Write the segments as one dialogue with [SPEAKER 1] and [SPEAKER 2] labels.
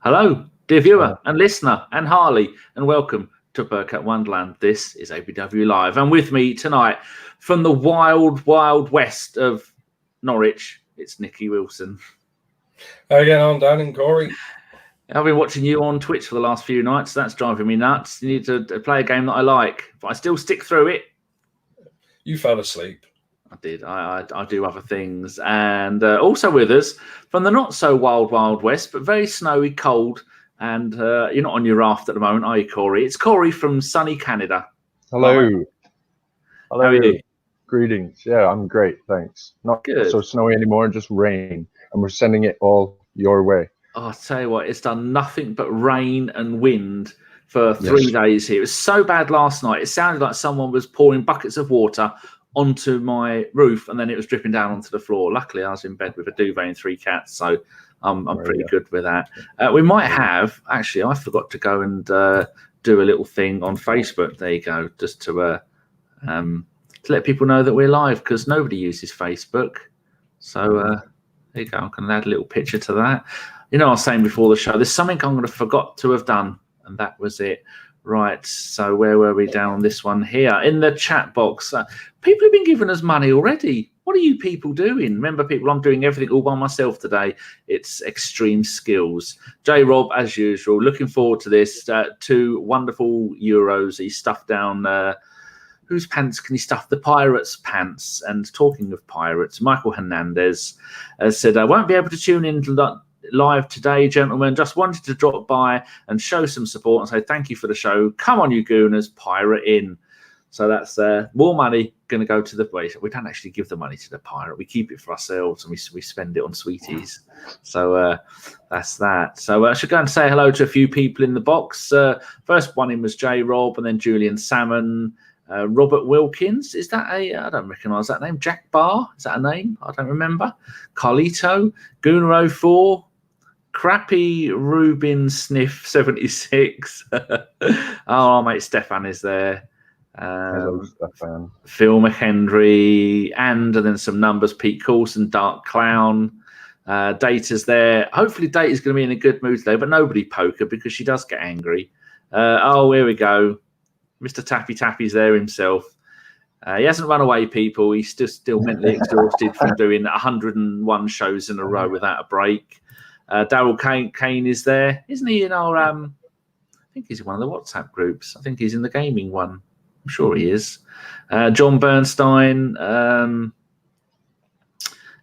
[SPEAKER 1] Hello, dear viewer and listener and Harley, and welcome to Bergkamp Wonderland. This is ABW Live, and with me tonight from the wild, wild west of Norwich, it's Nicky Wilson.
[SPEAKER 2] How you getting on, Dan and Cory?
[SPEAKER 1] I've been watching you on Twitch for the last few nights. That's driving me nuts. You need to play a game that I like, but I still stick through it.
[SPEAKER 2] You fell asleep.
[SPEAKER 1] I did. I do other things. And also with us from the not so wild, wild west, but very snowy, cold. And you're not on your raft at the moment, are you, Cory? It's Cory from sunny Canada.
[SPEAKER 3] Hello.
[SPEAKER 1] Hello.
[SPEAKER 3] How
[SPEAKER 1] are you?
[SPEAKER 3] Greetings. Yeah, I'm great. Thanks. Not
[SPEAKER 1] Good.
[SPEAKER 3] So snowy anymore, just rain. And we're sending it all your way.
[SPEAKER 1] Oh, I'll tell you what, it's done nothing but rain and wind for 3 days here. It was so bad last night. It sounded like someone was pouring buckets of water onto my roof, and then it was dripping down onto the floor. Luckily, I was in bed with a duvet and 3 cats, so I'm pretty good with that. We might have, actually, I forgot to go and do a little thing on Facebook. There you go, just to let people know that we're live, because nobody uses Facebook. So there you go. I'm going to add a little picture to that. You know, I was saying before the show, there's something I'm going to forgot to have done, and that was it. Right, so where were we down on this one here? In the chat box, people have been giving us money already. What are you people doing? Remember, people, I'm doing everything all by myself today. It's extreme skills. J. Rob, as usual, looking forward to this. 2 wonderful euros. He stuffed down... whose pants can he stuff? The Pirates' pants. And talking of Pirates, Michael Hernandez said, I won't be able to tune in live today, gentlemen. Just wanted to drop by and show some support and say thank you for the show. Come on, you Gooners, pirate in. So that's more money going to go to the... We don't actually give the money to the pirate. We keep it for ourselves, and we spend it on sweeties. So that's that. So I should go and say hello to a few people in the box. First one in was J. Rob, and then Julian Salmon. Robert Wilkins, is that I don't recognise that name. Jack Barr, is that a name? I don't remember. Carlito, Gooner 04, Crappy Rubin Sniff 76. Our mate Stefan is there.
[SPEAKER 3] Hello, Stefan.
[SPEAKER 1] Phil McHenry, and then some numbers. Pete Coulson, Dark Clown. Data's there. Hopefully Data's going to be in a good mood today, but nobody poker because she does get angry. Here we go. Mr. Tappy Tappy's there himself. He hasn't run away, people. He's still mentally exhausted from doing 101 shows in a row without a break. Daryl Kane is there. Isn't he in our... I think he's in one of the WhatsApp groups. I think he's in the gaming one. I'm sure he is. John Bernstein.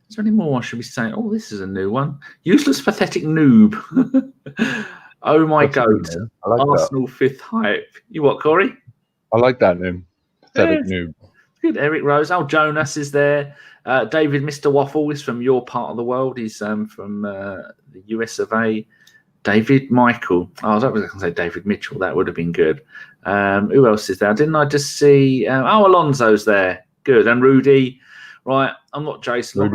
[SPEAKER 1] Is there any more? Should we say? Oh, this is a new one. Useless Pathetic Noob. Oh, my goat. Like Arsenal that. 5th hype. You what, Cory?
[SPEAKER 3] I like that name. Pathetic Noob.
[SPEAKER 1] Good. Eric Rose. Oh, Jonas is there. David, Mr. Waffle is from your part of the world. He's from the US of A. David Michael. Oh, I was going to say David Mitchell. That would have been good. Who else is there? Didn't I just see... Alonso's there. Good. And Rudy. Right. I'm not Jason.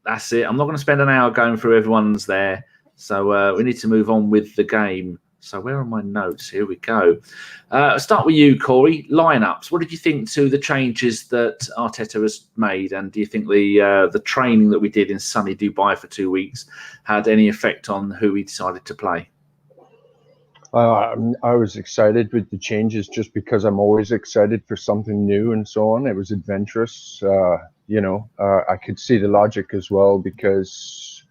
[SPEAKER 1] That's it. I'm not going to spend an hour going through everyone's there. So we need to move on with the game. So where are my notes? Here we go. I'll start with you, Cory. Lineups. What did you think to the changes that Arteta has made? And do you think the training that we did in sunny Dubai for 2 weeks had any effect on who he decided to play?
[SPEAKER 3] I was excited with the changes just because I'm always excited for something new and so on. It was adventurous. I could see the logic as well because...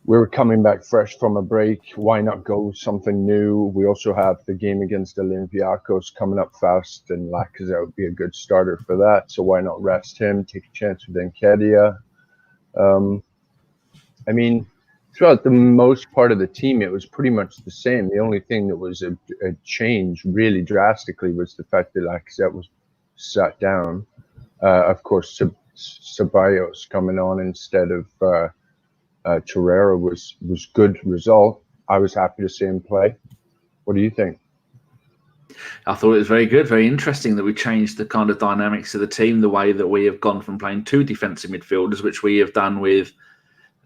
[SPEAKER 3] we were coming back fresh from a break. Why not go something new? We also have the game against Olympiacos coming up fast, and Lacazette would be a good starter for that. So why not rest him, take a chance with Nketiah? Throughout the most part of the team, it was pretty much the same. The only thing that was a change really drastically was the fact that Lacazette was sat down. Of course, Ceballos coming on instead of... Torreira was good result. I was happy to see him play. What do you think?
[SPEAKER 1] I thought it was very good, very interesting that we changed the kind of dynamics of the team, the way that we have gone from playing 2 defensive midfielders, which we have done with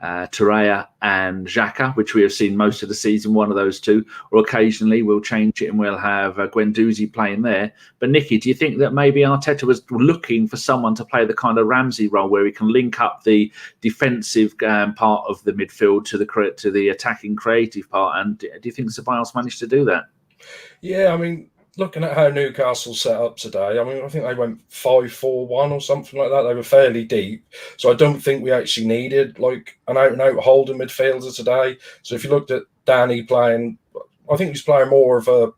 [SPEAKER 1] Torreira and Xhaka, which we have seen most of the season, one of those two, or occasionally we'll change it and we'll have Guendouzi playing there. But Nicky, do you think that maybe Arteta was looking for someone to play the kind of Ramsey role where he can link up the defensive part of the midfield to the attacking creative part? And do you think Ceballos managed to do that?
[SPEAKER 2] Yeah, I mean, looking at how Newcastle set up today, I mean, I think they went 5-4-1 or something like that. They were fairly deep. So I don't think we actually needed like an out-and-out holding midfielder today. So if you looked at Danny playing, I think he's playing more of a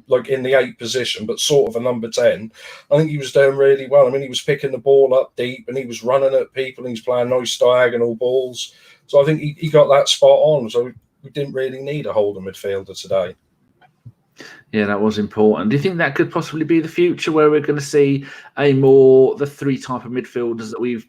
[SPEAKER 2] like in the 8 position, but sort of a number 10. I think he was doing really well. I mean, he was picking the ball up deep and he was running at people and he was playing nice diagonal balls. So I think he got that spot on. So we didn't really need a holding midfielder today.
[SPEAKER 1] Yeah, that was important. Do you think that could possibly be the future where we're going to see the 3 type of midfielders that we've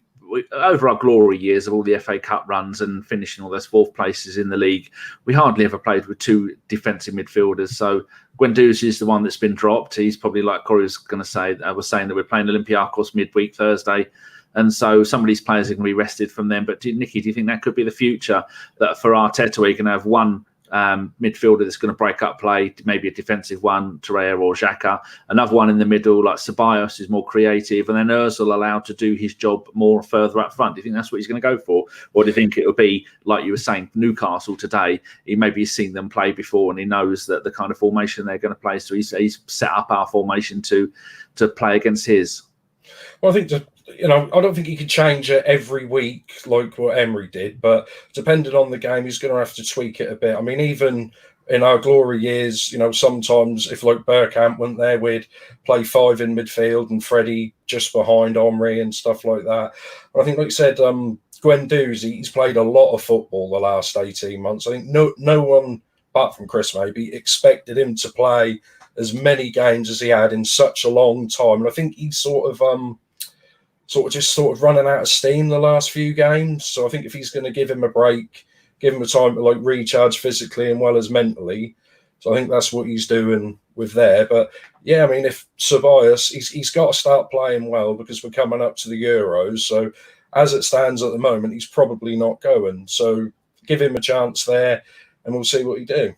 [SPEAKER 1] over our glory years of all the FA Cup runs and finishing all those 4th places in the league? We hardly ever played with 2 defensive midfielders. So Guendouzi is the one that's been dropped. He's probably, like Cory was going to say, I was saying that we're playing Olympiacos midweek Thursday. And so some of these players are going to be rested from them. But Nicky, do you think that could be the future, that for Arteta we can have one midfielder that's going to break up play, maybe a defensive one, Torreira or Xhaka, another one in the middle like Ceballos is more creative, and then Ozil allowed to do his job more further up front? Do you think that's what he's going to go for? Or do you think it'll be, like you were saying, Newcastle today, he maybe has seen them play before and he knows that the kind of formation they're going to play, so he's set up our formation to play against his?
[SPEAKER 2] Well, I think I don't think he could change it every week like what Emery did, but depending on the game, he's going to have to tweak it a bit. I mean, even in our glory years, sometimes if like Bergkamp went there, we'd play 5 in midfield and Freddie just behind Emery and stuff like that. And I think, like you said, Guendouzi, he's played a lot of football the last 18 months. I think no one, apart from Chris maybe, expected him to play as many games as he had in such a long time. And I think he's sort of running out of steam the last few games. So I think if he's going to give him a break, give him a time to like recharge physically and well as mentally. So I think that's what he's doing with there. But yeah, I mean, if Ceballos, he's got to start playing well because we're coming up to the Euros. So as it stands at the moment, he's probably not going. So give him a chance there and we'll see what he do.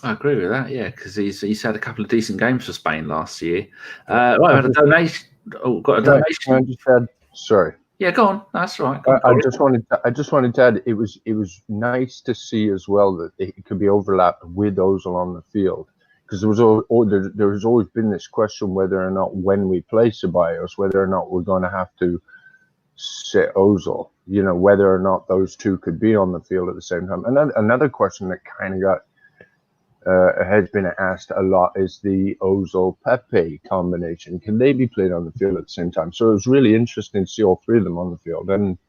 [SPEAKER 1] I agree with that, yeah, because he's had a couple of decent games for Spain last year. Right, I had a donation. Oh, got a donation.
[SPEAKER 3] I just had, sorry.
[SPEAKER 1] Yeah, go on. That's right.
[SPEAKER 3] I just wanted to add, it was nice to see as well that it could be overlapped with Ozil on the field, because there has always been this question whether or not when we play Ceballos, whether or not we're going to have to sit Ozil, whether or not those two could be on the field at the same time. And then another question that kind of got has been asked a lot is the Ozil Pepe combination. Can they be played on the field at the same time? So it was really interesting to see all 3 of them on the field. And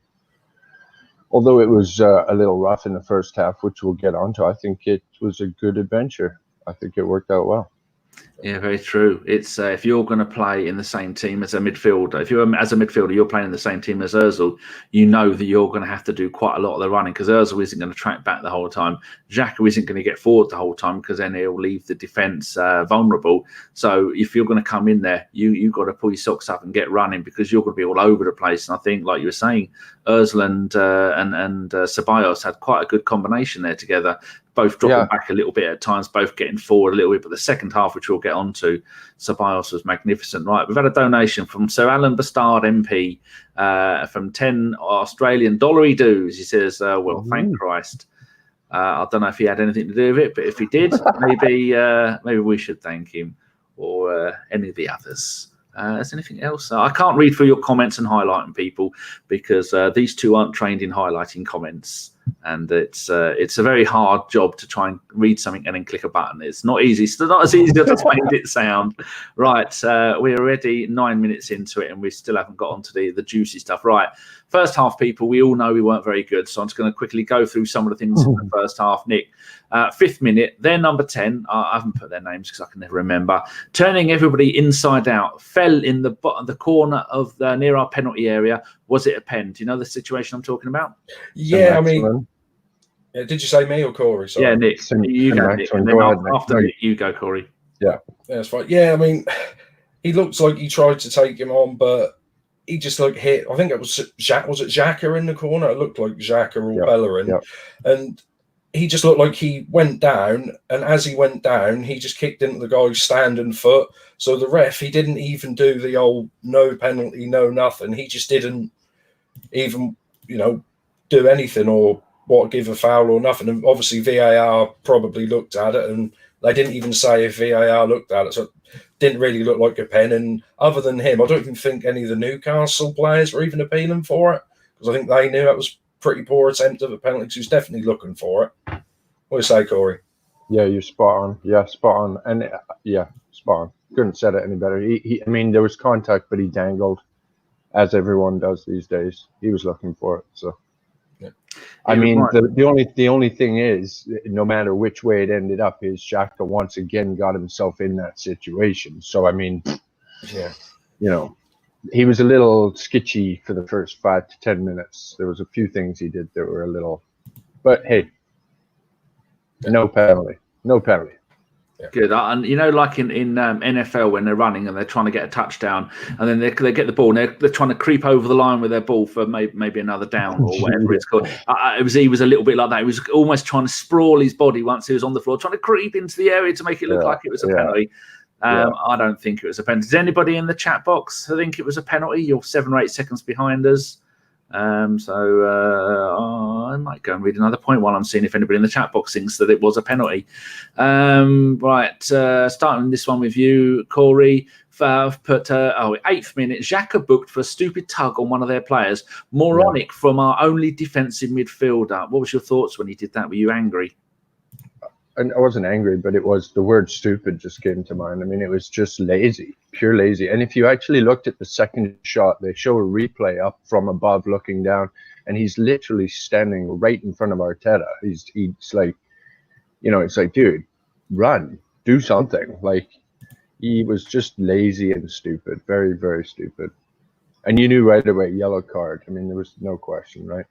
[SPEAKER 3] although it was a little rough in the first half, which we'll get onto, I think it was a good adventure. I think it worked out well.
[SPEAKER 1] Yeah, very true. It's if you're going to play in the same team as a midfielder, as a midfielder you're playing in the same team as Ozil, you know that you're going to have to do quite a lot of the running, because Ozil isn't going to track back the whole time. Xhaka isn't going to get forward the whole time, because then he'll leave the defence vulnerable. So if you're going to come in there, you've got to pull your socks up and get running, because you're going to be all over the place. And I think, like you were saying, Ozil and Ceballos had quite a good combination there together. Both dropping back a little bit at times, both getting forward a little bit. But the second half, which we'll get on to, Ceballos was magnificent. Right, we've had a donation from Sir Alan Bastard MP from 10 Australian dollary dues. He says, thank Christ. I don't know if he had anything to do with it, but if he did, maybe we should thank him, or any of the others. Is anything else? I can't read through your comments and highlighting people, because these two aren't trained in highlighting comments, and it's a very hard job to try and read something and then click a button. It's not easy. It's not as easy as it's made it sound. Right, we're already 9 minutes into it and we still haven't got onto the juicy stuff. Right, first half, people, we all know we weren't very good, so I'm just going to quickly go through some of the things in the first half. Nick, 5th minute, their number 10, I haven't put their names because I can never remember, turning everybody inside out, fell in the corner of near our penalty area. Was it a pen? Do you know the situation I'm talking about?
[SPEAKER 2] Yeah, I mean, did you say me or Cory? Sorry.
[SPEAKER 1] Yeah, Nick. You go, Nick. And then after Nick, you go, Cory.
[SPEAKER 2] Yeah, that's right. Yeah, I mean, he looks like he tried to take him on, but he just like hit. I think it was Xhaka. Was it Xhaka in the corner? It looked like Xhaka or Bellerin, and he just looked like he went down. And as he went down, he just kicked into the guy's standing foot. So the ref, he didn't even do the old no penalty, no nothing. He just didn't even, do anything or give a foul or nothing. And obviously VAR probably looked at it, and they didn't even say if VAR looked at it. So it didn't really look like a pen. And other than him, I don't even think any of the Newcastle players were even appealing for it, because I think they knew it was pretty poor attempt of a penalty. He was definitely looking for it. What do you say, Corey?
[SPEAKER 3] Yeah, you're spot on. Yeah, spot on. And spot on. Couldn't have said it any better. I mean, there was contact, but he dangled, as everyone does these days. He was looking for it. So, I mean, the only thing is, no matter which way it ended up, is Xhaka once again got himself in that situation. So, I mean, he was a little sketchy for the first 5 to 10 minutes. There was a few things he did that were a little, but hey, no penalty.
[SPEAKER 1] Good. And like in NFL, when they're running and they're trying to get a touchdown, and then they get the ball and they're trying to creep over the line with their ball for maybe another down or whatever it's called. He was a little bit like that. He was almost trying to sprawl his body once he was on the floor, trying to creep into the area to make it look like it was a penalty. I don't think it was a penalty. Does anybody in the chat box think it was a penalty? You're 7 or 8 seconds behind us. I might go and read another point while I'm seeing if anybody in the chat box thinks that it was a penalty. Starting this one with you, Corey. Put 8th minute, Xhaka booked for a stupid tug on one of their players. Moronic from our only defensive midfielder. What was your thoughts when he did that? Were you angry?
[SPEAKER 3] And I wasn't angry, but it was, the word stupid just came to mind. I mean, it was just lazy, pure lazy. And if you actually looked at the second shot, they show a replay up from above looking down, and he's literally standing right in front of Arteta. He's like, it's like, dude, run, do something. Like, he was just lazy and stupid, very, very stupid. And you knew right away, yellow card. I mean, there was no question, right?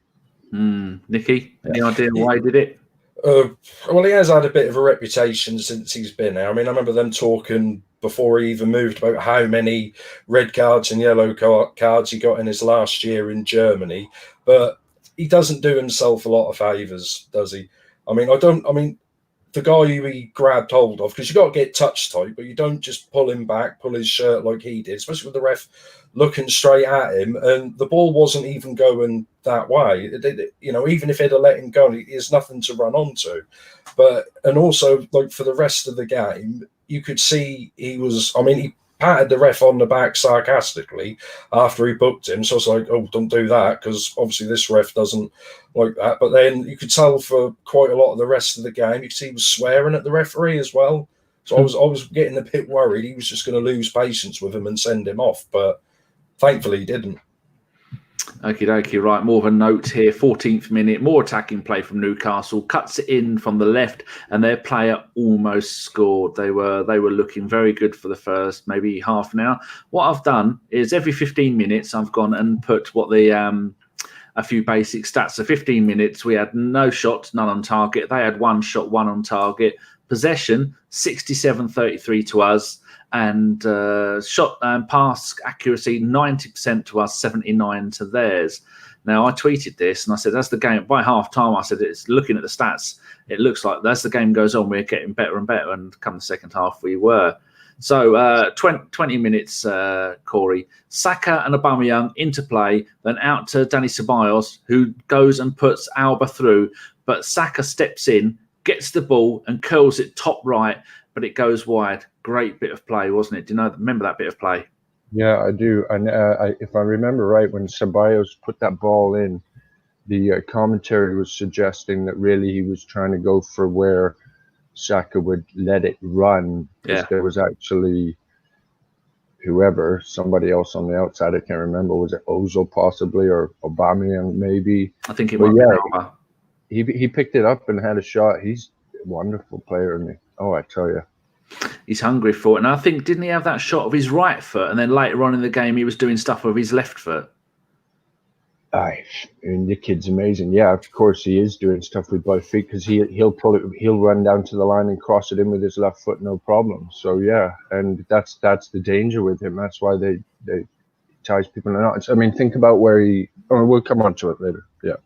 [SPEAKER 1] Nicky, any idea why he did it?
[SPEAKER 2] Well, he has had a bit of a reputation since he's been there. I mean, I remember them talking before he even moved about how many red cards and yellow cards he got in his last year in Germany. But he doesn't do himself a lot of favours, does he? I mean, the guy who he grabbed hold of, because you got to get touch tight, but you don't just pull him back, pull his shirt like he did, especially with the ref looking straight at him, and the ball wasn't even going that way. Even if he'd have let him go, there's nothing to run onto. And also, like, for the rest of the game, you could see he patted the ref on the back sarcastically after he booked him. So I was like, oh, don't do that, because obviously this ref doesn't like that. But then you could tell for quite a lot of the rest of the game, you could see he was swearing at the referee as well. So I was getting a bit worried he was just going to lose patience with him and send him off. But thankfully he didn't.
[SPEAKER 1] Okie dokie, right. More of a note here. 14th minute, more attacking play from Newcastle. Cuts it in from the left, and their player almost scored. They were looking very good for the first maybe half an hour. What I've done is every 15 minutes I've gone and put what the a few basic stats. So 15 minutes, we had no shots, none on target. They had 1 shot, 1 on target. Possession 67-33 to us. And shot and pass accuracy 90% to us, 79 to theirs. Now, I tweeted this and I said, as the game, by half time, I said, it's looking at the stats, it looks like as the game goes on, we're getting better and better. And come the second half, we were. So 20 minutes, Corey. Saka and Aubameyang into play, then out to Dani Ceballos, who goes and puts Alba through. But Saka steps in, gets the ball and curls it top right, but it goes wide. Great bit of play, wasn't it? Do you remember that bit of play?
[SPEAKER 3] Yeah, I do. And if I remember right, when Ceballos put that ball in, the commentary was suggesting that really he was trying to go for where Xhaka would let it run. Because there was actually somebody else on the outside. I can't remember. Was it Ozil possibly, or Aubameyang maybe?
[SPEAKER 1] I think it was.
[SPEAKER 3] He picked it up and had a shot. He's a wonderful player, isn't he? Oh, I tell you.
[SPEAKER 1] He's hungry for it. And I think, didn't he have that shot of his right foot? And then later on in the game, he was doing stuff with his left foot.
[SPEAKER 3] And the kid's amazing. Yeah, of course he is doing stuff with both feet, because he'll run down to the line and cross it in with his left foot, no problem. So yeah, and that's the danger with him. That's why they ties people or not. I mean, think about where he. Oh, we'll come on to it later. Yeah.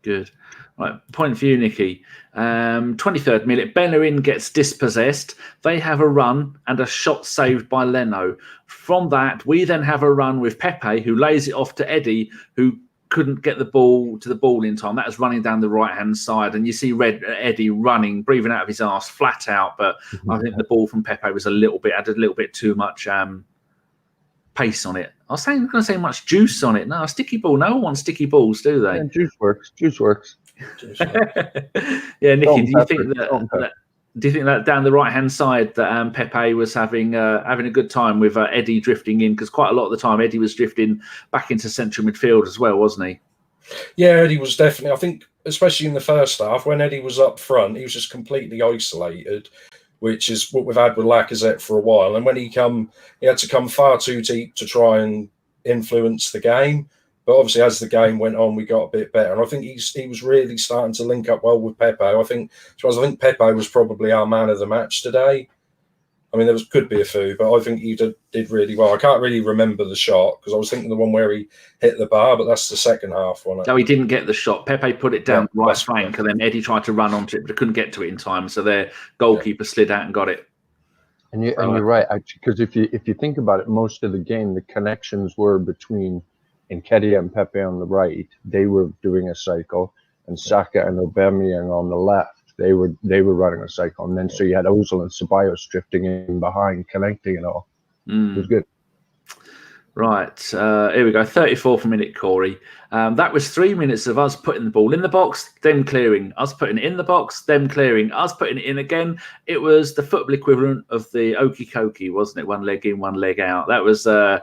[SPEAKER 1] Good. Right, point for you, Nicky. 23rd minute, Bellerin gets dispossessed. They have a run and a shot saved by Leno. From that, we then have a run with Pepe, who lays it off to Eddie, who couldn't get the ball to the ball in time. That was running down the right-hand side. And you see Eddie running, breathing out of his arse, flat out. But I think the ball from Pepe was had a little bit too much pace on it. I was going to say much juice on it. No, a sticky ball. No one wants sticky balls, do they?
[SPEAKER 3] Yeah, juice works. Juice works.
[SPEAKER 1] Yeah, Nicky, do you think that down the right-hand side that Pepe was having a good time with Eddie drifting in? Because quite a lot of the time Eddie was drifting back into central midfield as well, wasn't he?
[SPEAKER 2] Yeah, Eddie was definitely. I think, especially in the first half, when Eddie was up front, he was just completely isolated, which is what we've had with Lacazette for a while. And when he had to come far too deep to try and influence the game. But obviously, as the game went on, we got a bit better. And I think he was really starting to link up well with Pepe. I think Pepe was probably our man of the match today. I mean, could be a few, but I think he did really well. I can't really remember the shot because I was thinking the one where he hit the bar, but that's the second half one.
[SPEAKER 1] No, he didn't get the shot. Pepe put it down the right flank, and then Eddie tried to run onto it, but couldn't get to it in time. So their goalkeeper slid out and got it.
[SPEAKER 3] And you're right, actually, because if you think about it, most of the game, the connections were between Nketiah and Pepe on the right. They were doing a cycle, and Xhaka and Aubameyang on the left. They were running a cycle, and then so you had Ozil and Ceballos drifting in behind, connecting and all. It was good.
[SPEAKER 1] Right, here we go. 34th minute, Corey. That was 3 minutes of us putting the ball in the box, them clearing, us putting it in the box, them clearing, us putting it in again. It was the football equivalent of the okie kokie, wasn't it? One leg in, one leg out. That was, they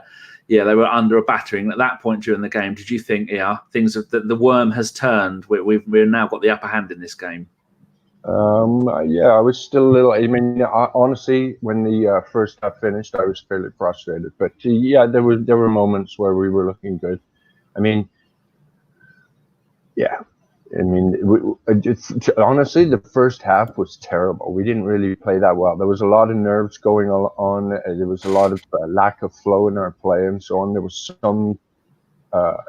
[SPEAKER 1] were under a battering at that point during the game. Did you think, the worm has turned? We've now got the upper hand in this game.
[SPEAKER 3] I was still a little. I mean, honestly, when the first half finished, I was fairly frustrated. But there were moments where we were looking good. I mean, honestly, the first half was terrible. We didn't really play that well. There was a lot of nerves going on. There was a lot of lack of flow in our play and so on. There was some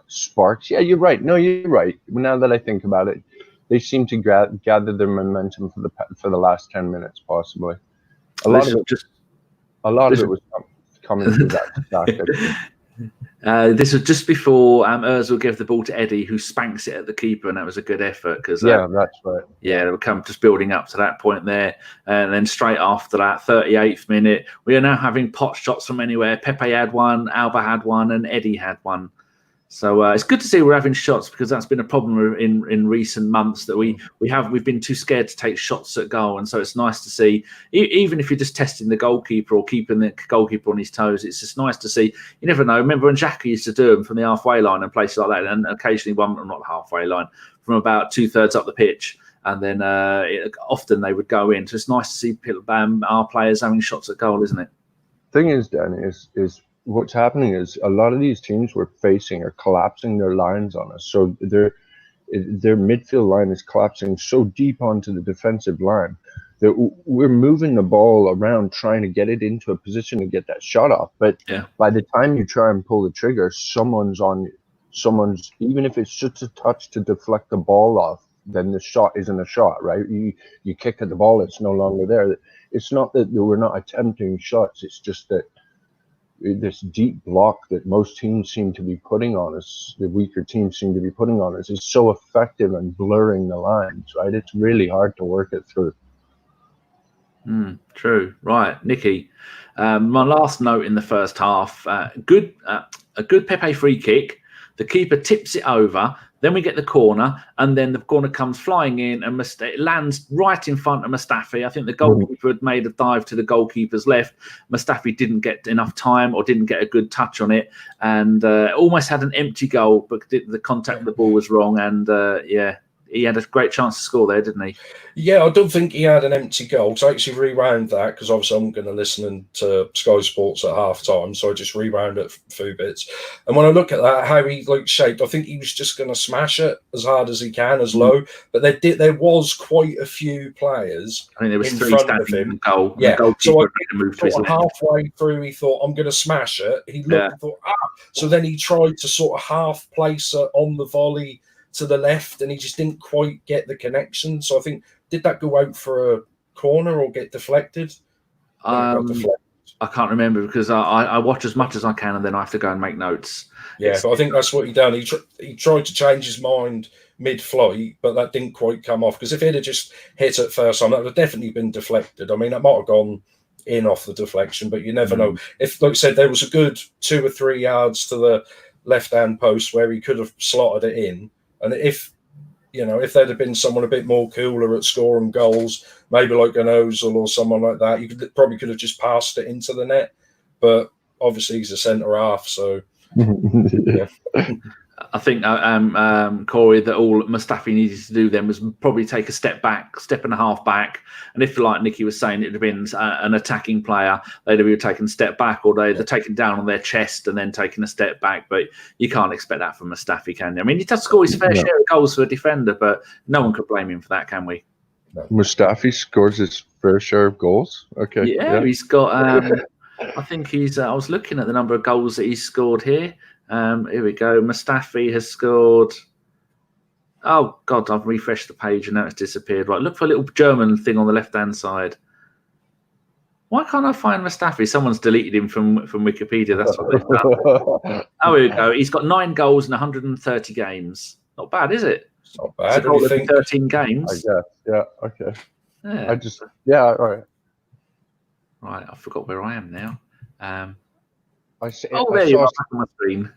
[SPEAKER 3] sparks. Yeah, you're right. No, you're right. Now that I think about it. They seem to gather their momentum for the last 10 minutes, possibly. A lot of it was coming through that.
[SPEAKER 1] This was just before Ozil gave the ball to Eddie, who spanks it at the keeper, and that was a good effort. That's right. Yeah, they were just building up to that point there. And then straight after that, 38th minute, we are now having pot shots from anywhere. Pepe had one, Alba had one, and Eddie had one. So it's good to see we're having shots, because that's been a problem in recent months, that we've been too scared to take shots at goal. And so it's nice to see, even if you're just testing the goalkeeper or keeping the goalkeeper on his toes, it's just nice to see. You never know. Remember when Xhaka used to do them from the halfway line and places like that, and occasionally not the halfway line, from about 2/3 up the pitch, and then often they would go in. So it's nice to see our players having shots at goal, isn't it?
[SPEAKER 3] Thing is, Dan, is what's happening is a lot of these teams we're facing are collapsing their lines on us. So their midfield line is collapsing so deep onto the defensive line that we're moving the ball around, trying to get it into a position to get that shot off. But by the time you try and pull the trigger, someone's even if it's just a touch to deflect the ball off, then the shot isn't a shot, right? You kick at the ball, it's no longer there. It's not that we're not attempting shots, it's just that this deep block that most teams seem to be putting on us, the weaker teams seem to be putting on us, is so effective in blurring the lines, right? It's really hard to work it through.
[SPEAKER 1] True. Right, Nicky. My last note in the first half, a good Pepe free kick. The keeper tips it over. Then we get the corner, and then the corner comes flying in, and it lands right in front of Mustafi. I think the goalkeeper had made a dive to the goalkeeper's left. Mustafi didn't get enough time or didn't get a good touch on it, and almost had an empty goal, but the contact of the ball was wrong. And he had a great chance to score there, didn't he?
[SPEAKER 2] Yeah, I don't think he had an empty goal. So I actually rewound that because obviously I'm going to listen to Sky Sports at half time. So I just rewound it a few bits. And when I look at that, how he shaped, I think he was just going to smash it as hard as he can, as low. But there was quite a few players.
[SPEAKER 1] I think there was
[SPEAKER 2] in
[SPEAKER 1] 3
[SPEAKER 2] front
[SPEAKER 1] standing
[SPEAKER 2] of him.
[SPEAKER 1] in the goal.
[SPEAKER 2] Yeah.
[SPEAKER 1] The
[SPEAKER 2] So I
[SPEAKER 1] moved to his left.
[SPEAKER 2] halfway through, he thought, I'm going to smash it. He looked and thought, So then he tried to sort of half place it on the volley to the left, and he just didn't quite get the connection. So I think, did that go out for a corner or get deflected?
[SPEAKER 1] I can't remember because I watch as much as I can and then I have to go and make notes.
[SPEAKER 2] Yeah, but I think that's what he done. He tried to change his mind mid-flight, but that didn't quite come off. Because if he'd have just hit it first time, that would have definitely been deflected. I mean, that might have gone in off the deflection, but you never know. If, like I said, there was a good 2 or 3 yards to the left-hand post where he could have slotted it in, and if there'd have been someone a bit more cooler at scoring goals, maybe like an Ozil or someone like that, you could have just passed it into the net. But obviously he's a centre half, so yeah.
[SPEAKER 1] I think Cory, that all Mustafi needed to do then was probably take a step and a half back. And if, like Nicky was saying, it would have been an attacking player, they'd have either taken a step back or they'd have taken down on their chest and then taken a step back. But you can't expect that from Mustafi, can you? I mean, he does score his fair share of goals for a defender, but no one could blame him for that, can we?
[SPEAKER 3] Mustafi scores his fair share of goals. Okay.
[SPEAKER 1] Yeah. He's got. I think he's. I was looking at the number of goals that he's scored here. Here we go. Mustafi has scored. Oh God, I've refreshed the page and now it's disappeared. Right, look for a little German thing on the left-hand side. Why can't I find Mustafi? Someone's deleted him from Wikipedia. That's what they've done. Oh, here we go. He's got 9 goals in 130 games. Not bad, is it?
[SPEAKER 2] It's not bad.
[SPEAKER 1] It's 13 games.
[SPEAKER 3] I guess. Yeah. Okay.
[SPEAKER 1] Yeah.
[SPEAKER 3] All right.
[SPEAKER 1] Right, I forgot where I am now.
[SPEAKER 3] There
[SPEAKER 1] you are back on my screen.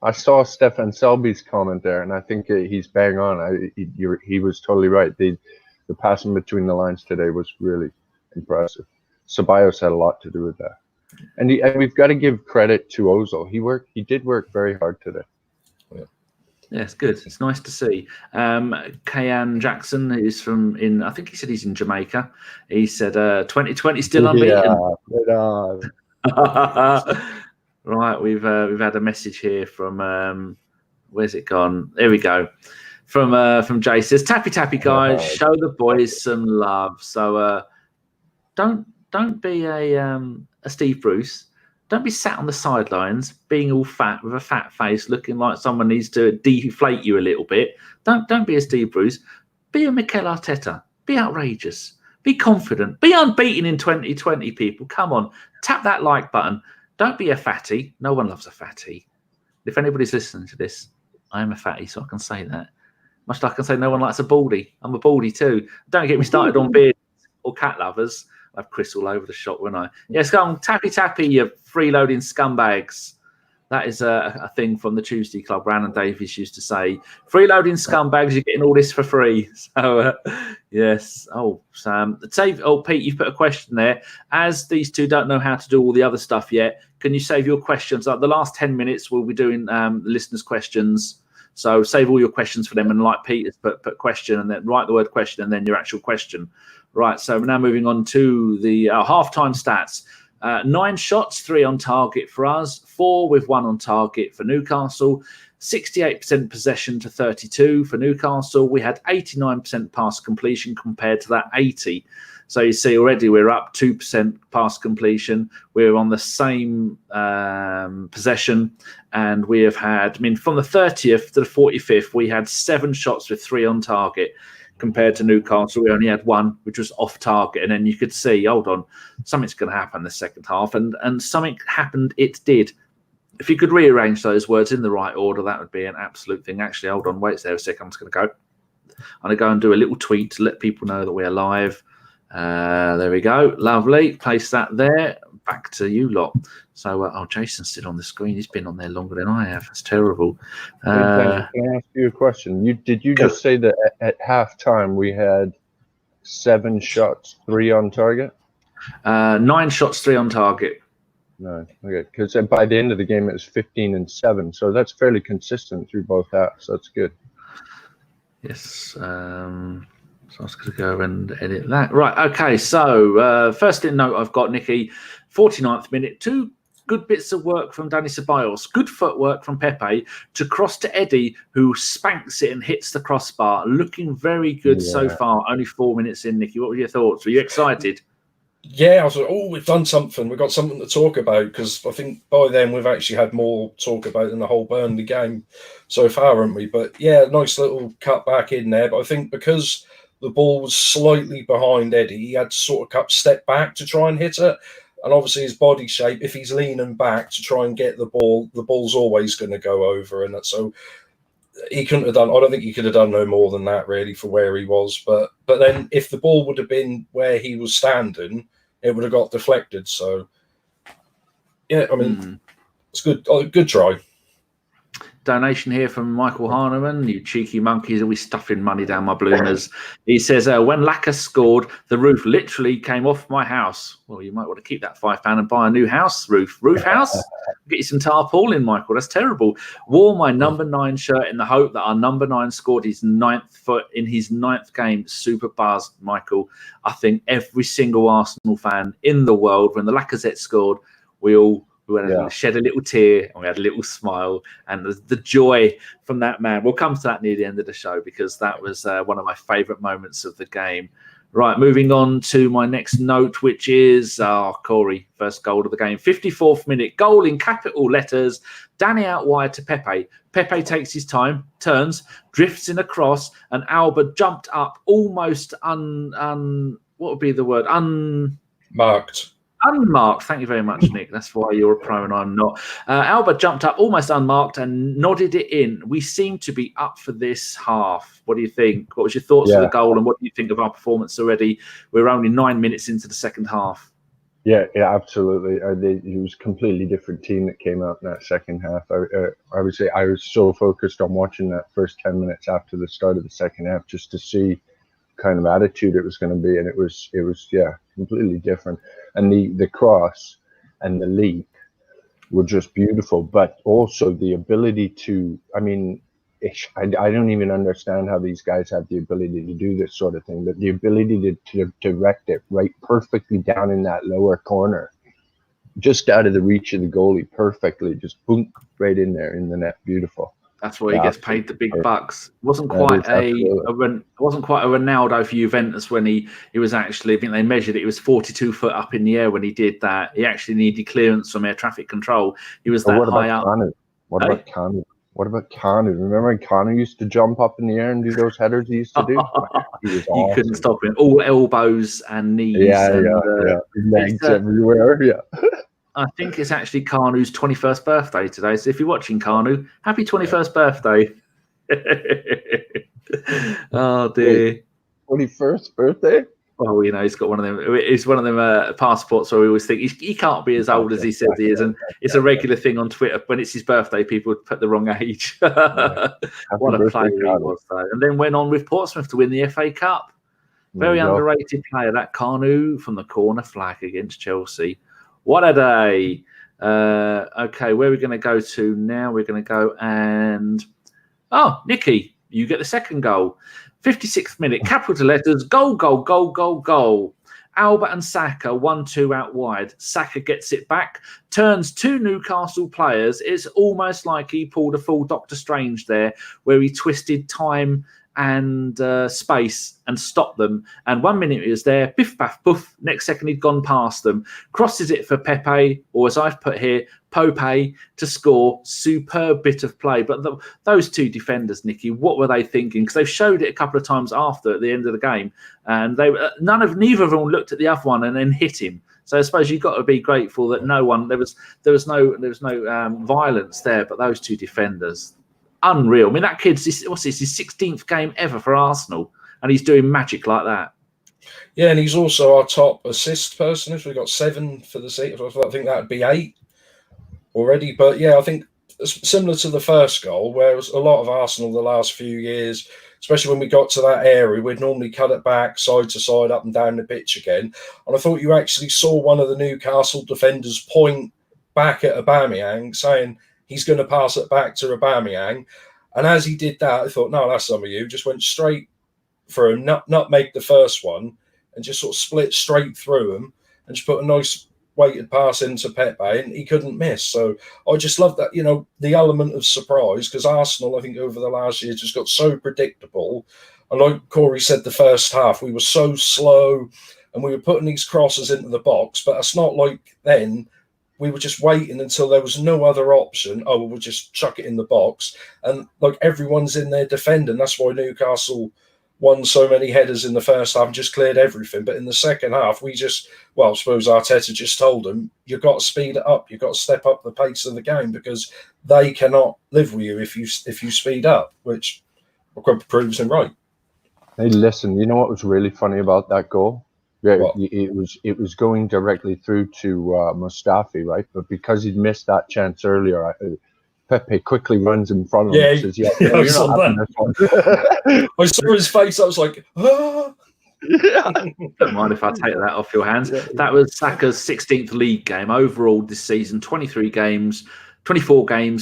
[SPEAKER 3] I saw Stefan Selby's comment there, and I think he's bang on. He was totally right. The passing between the lines today was really impressive. Ceballos had a lot to do with that, and we've got to give credit to Ozil. He did work very hard today.
[SPEAKER 1] Yeah, it's good. It's nice to see. Kayan Jackson is I think he said he's in Jamaica. He said 2020 still unbeaten. Right, we've had a message here from where's it gone? There we go. From Jay, says tappy guys, show the boys some love. So don't be a Steve Bruce. Don't be sat on the sidelines being all fat with a fat face, looking like someone needs to deflate you a little bit. Don't be a Steve Bruce. Be a Mikel Arteta. Be outrageous. Be confident. Be unbeaten in 2020, people. Come on. Tap that like button. Don't be a fatty. No one loves a fatty. If anybody's listening to this, I am a fatty, so I can say that. Much like I can say no one likes a baldy. I'm a baldy too. Don't get me started on beards or cat lovers. I have Chris all over the shop, wouldn't I? Yes, go on. Tappy, you freeloading scumbags. That is a thing from the Tuesday Club. Ran and Davies used to say, freeloading scumbags, you're getting all this for free. So, yes. Oh, Sam. Pete, you've put a question there. As these two don't know how to do all the other stuff yet, can you save your questions? Like the last 10 minutes, we'll be doing the listeners' questions. So save all your questions for them. And like Peter's put question and then write the word question and then your actual question. Right. So we're now moving on to the halftime stats. 9 shots, 3 on target for us, 4 with 1 on target for Newcastle, 68% possession to 32 for Newcastle. We had 89% pass completion compared to that 80. So you see already we're up 2% pass completion. We're on the same possession, and we have had, from the 30th to the 45th, we had 7 shots with 3 on target. Compared to Newcastle, we only had 1, which was off target. And then you could see, hold on, something's going to happen in the second half. And something happened, it did. If you could rearrange those words in the right order, that would be an absolute thing. Actually, hold on, wait there a sec. I'm just going to go. I'm going to go and do a little tweet to let people know that we're live. There we go. Lovely. Place that there. Back to you lot. So, Jason's still on the screen. He's been on there longer than I have. It's terrible.
[SPEAKER 3] Can I ask you a question? Did you just say that at halftime we had 7 shots, 3 on target?
[SPEAKER 1] 9 shots, 3 on target.
[SPEAKER 3] No, okay. Because by the end of the game it was 15 and 7. So that's fairly consistent through both halves. That's good.
[SPEAKER 1] Yes. So I was going to go and edit that. Right. Okay. So first note I've got, Nicky, 49th minute, 2 good bits of work from Dani Ceballos, good footwork from Pepe to cross to Eddie, who spanks it and hits the crossbar. Looking very good so far. Only 4 minutes in, Nicky. What were your thoughts? Were you excited?
[SPEAKER 2] Yeah, I was like, we've done something. We've got something to talk about, because I think by then we've actually had more talk about in the whole Burnley game so far, haven't we? But yeah, nice little cut back in there. But I think because the ball was slightly behind Eddie, he had to sort of step back to try and hit it. And obviously his body shape, if he's leaning back to try and get the ball's always going to go over. And so he couldn't have done, I don't think he could have done no more than that really for where he was. But then if the ball would have been where he was standing, it would have got deflected. So, yeah, I mean, it's good. Good try.
[SPEAKER 1] Donation here from Michael Harneman. You cheeky monkeys, are we stuffing money down my bloomers? He says, when Lacazette scored, the roof literally came off my house. Well, you might want to keep that £5 and buy a new house, roof house. Get you some tarpaulin, Michael. That's terrible. Wore my number 9 shirt in the hope that our number 9 scored his 9th game. Super buzzed, Michael. I think every single Arsenal fan in the world, when the Lacazette scored, we shed a little tear and we had a little smile, and the joy from that man. We'll come to that near the end of the show, because that was one of my favourite moments of the game. Right, moving on to my next note, which is Cory, first goal of the game. 54th minute, goal in capital letters. Danny out wide to Pepe. Pepe takes his time, turns, drifts in a cross, and Alba jumped up almost what would be the word? Unmarked. Thank you very much, Nick. That's why you're a pro and I'm not. Alba jumped up almost unmarked and nodded it in. We seem to be up for this half. What do you think? What was your thoughts of the goal, and what do you think of our performance already? We're only 9 minutes into the second half.
[SPEAKER 3] Yeah, absolutely. It was a completely different team that came out in that second half. I would say I was so focused on watching that first 10 minutes after the start of the second half, just to see kind of attitude it was going to be, and it was completely different. And the cross and the leap were just beautiful, but also the ability to, I mean, I don't even understand how these guys have the ability to do this sort of thing, but the ability to direct it right perfectly down in that lower corner, just out of the reach of the goalie, perfectly, just boom, right in there in the net. Beautiful.
[SPEAKER 1] That's where he gets paid the big bucks. It wasn't quite a Ronaldo for Juventus when he was actually, I think they measured it, he was 42 foot up in the air when he did that. He actually needed clearance from air traffic control. He was that high up.
[SPEAKER 3] What about Kanu? What about Kanu? Remember when Kanu used to jump up in the air and do those headers he used to do?
[SPEAKER 1] You couldn't stop him. All elbows and knees.
[SPEAKER 3] Legs everywhere. Yeah.
[SPEAKER 1] I think it's actually Kanu's 21st birthday today. So if you're watching, Kanu, happy 21st birthday. Oh, dear.
[SPEAKER 3] 21st birthday?
[SPEAKER 1] Well, you know, he's got one of them. It's one of them passports where we always think he can't be as old as he says he is. And it's a regular thing on Twitter. When it's his birthday, people put the wrong age. What a player he was, though. And then went on with Portsmouth to win the FA Cup. Very underrated player, that Kanu, from the corner flag against Chelsea. What a day. Okay, where are we going to go to now? We're going to go and... Nicky, you get the second goal. 56th minute, capital letters, goal. Alba and Xhaka, 1-2 out wide. Xhaka gets it back, turns 2 Newcastle players. It's almost like he pulled a full Doctor Strange there, where he twisted time and space and stopped them. And 1 minute he was there, biff, baff, poof. Next second he'd gone past them. Crosses it for Pepe, or as I've put here, Pope, to score. Superb bit of play. But those 2 defenders, Nicky, what were they thinking? Because they've showed it a couple of times after at the end of the game, and neither of them looked at the other one and then hit him. So I suppose you've got to be grateful that there was no violence there. But those 2 defenders, unreal. I mean, that kid's his 16th game ever for Arsenal, and he's doing magic like that.
[SPEAKER 2] Yeah, and he's also our top assist person. If we got 7 for the season, I think that would be 8 already. But yeah, I think similar to the first goal, where a lot of Arsenal the last few years, especially when we got to that area, we'd normally cut it back side to side, up and down the pitch again. And I thought you actually saw one of the Newcastle defenders point back at Aubameyang, saying he's going to pass it back to Aubameyang. And as he did that, I thought, no, that's some of you. Just went straight through him, not make the first one, and just sort of split straight through him and just put a nice weighted pass into Pepe, and he couldn't miss. So I just love that, the element of surprise, because Arsenal, I think, over the last year just got so predictable. And like Corey said, the first half, we were so slow and we were putting these crosses into the box, but it's not like then. We were just waiting until there was no other option. Oh, we'll just chuck it in the box. And like everyone's in there defending. That's why Newcastle won so many headers in the first half and just cleared everything. But in the second half, I suppose Arteta just told them, you've got to speed it up. You've got to step up the pace of the game, because they cannot live with you if you speed up, which proves him right.
[SPEAKER 3] Hey, listen, you know what was really funny about that goal? Yeah, it was going directly through to Mustafi, right? But because he'd missed that chance earlier, Pepe quickly runs in front of him and says,
[SPEAKER 2] I saw that. I saw his face. I was like, ah.
[SPEAKER 1] Yeah. Don't mind if I take that off your hands. That was Saka's 16th league game overall this season. 24 games,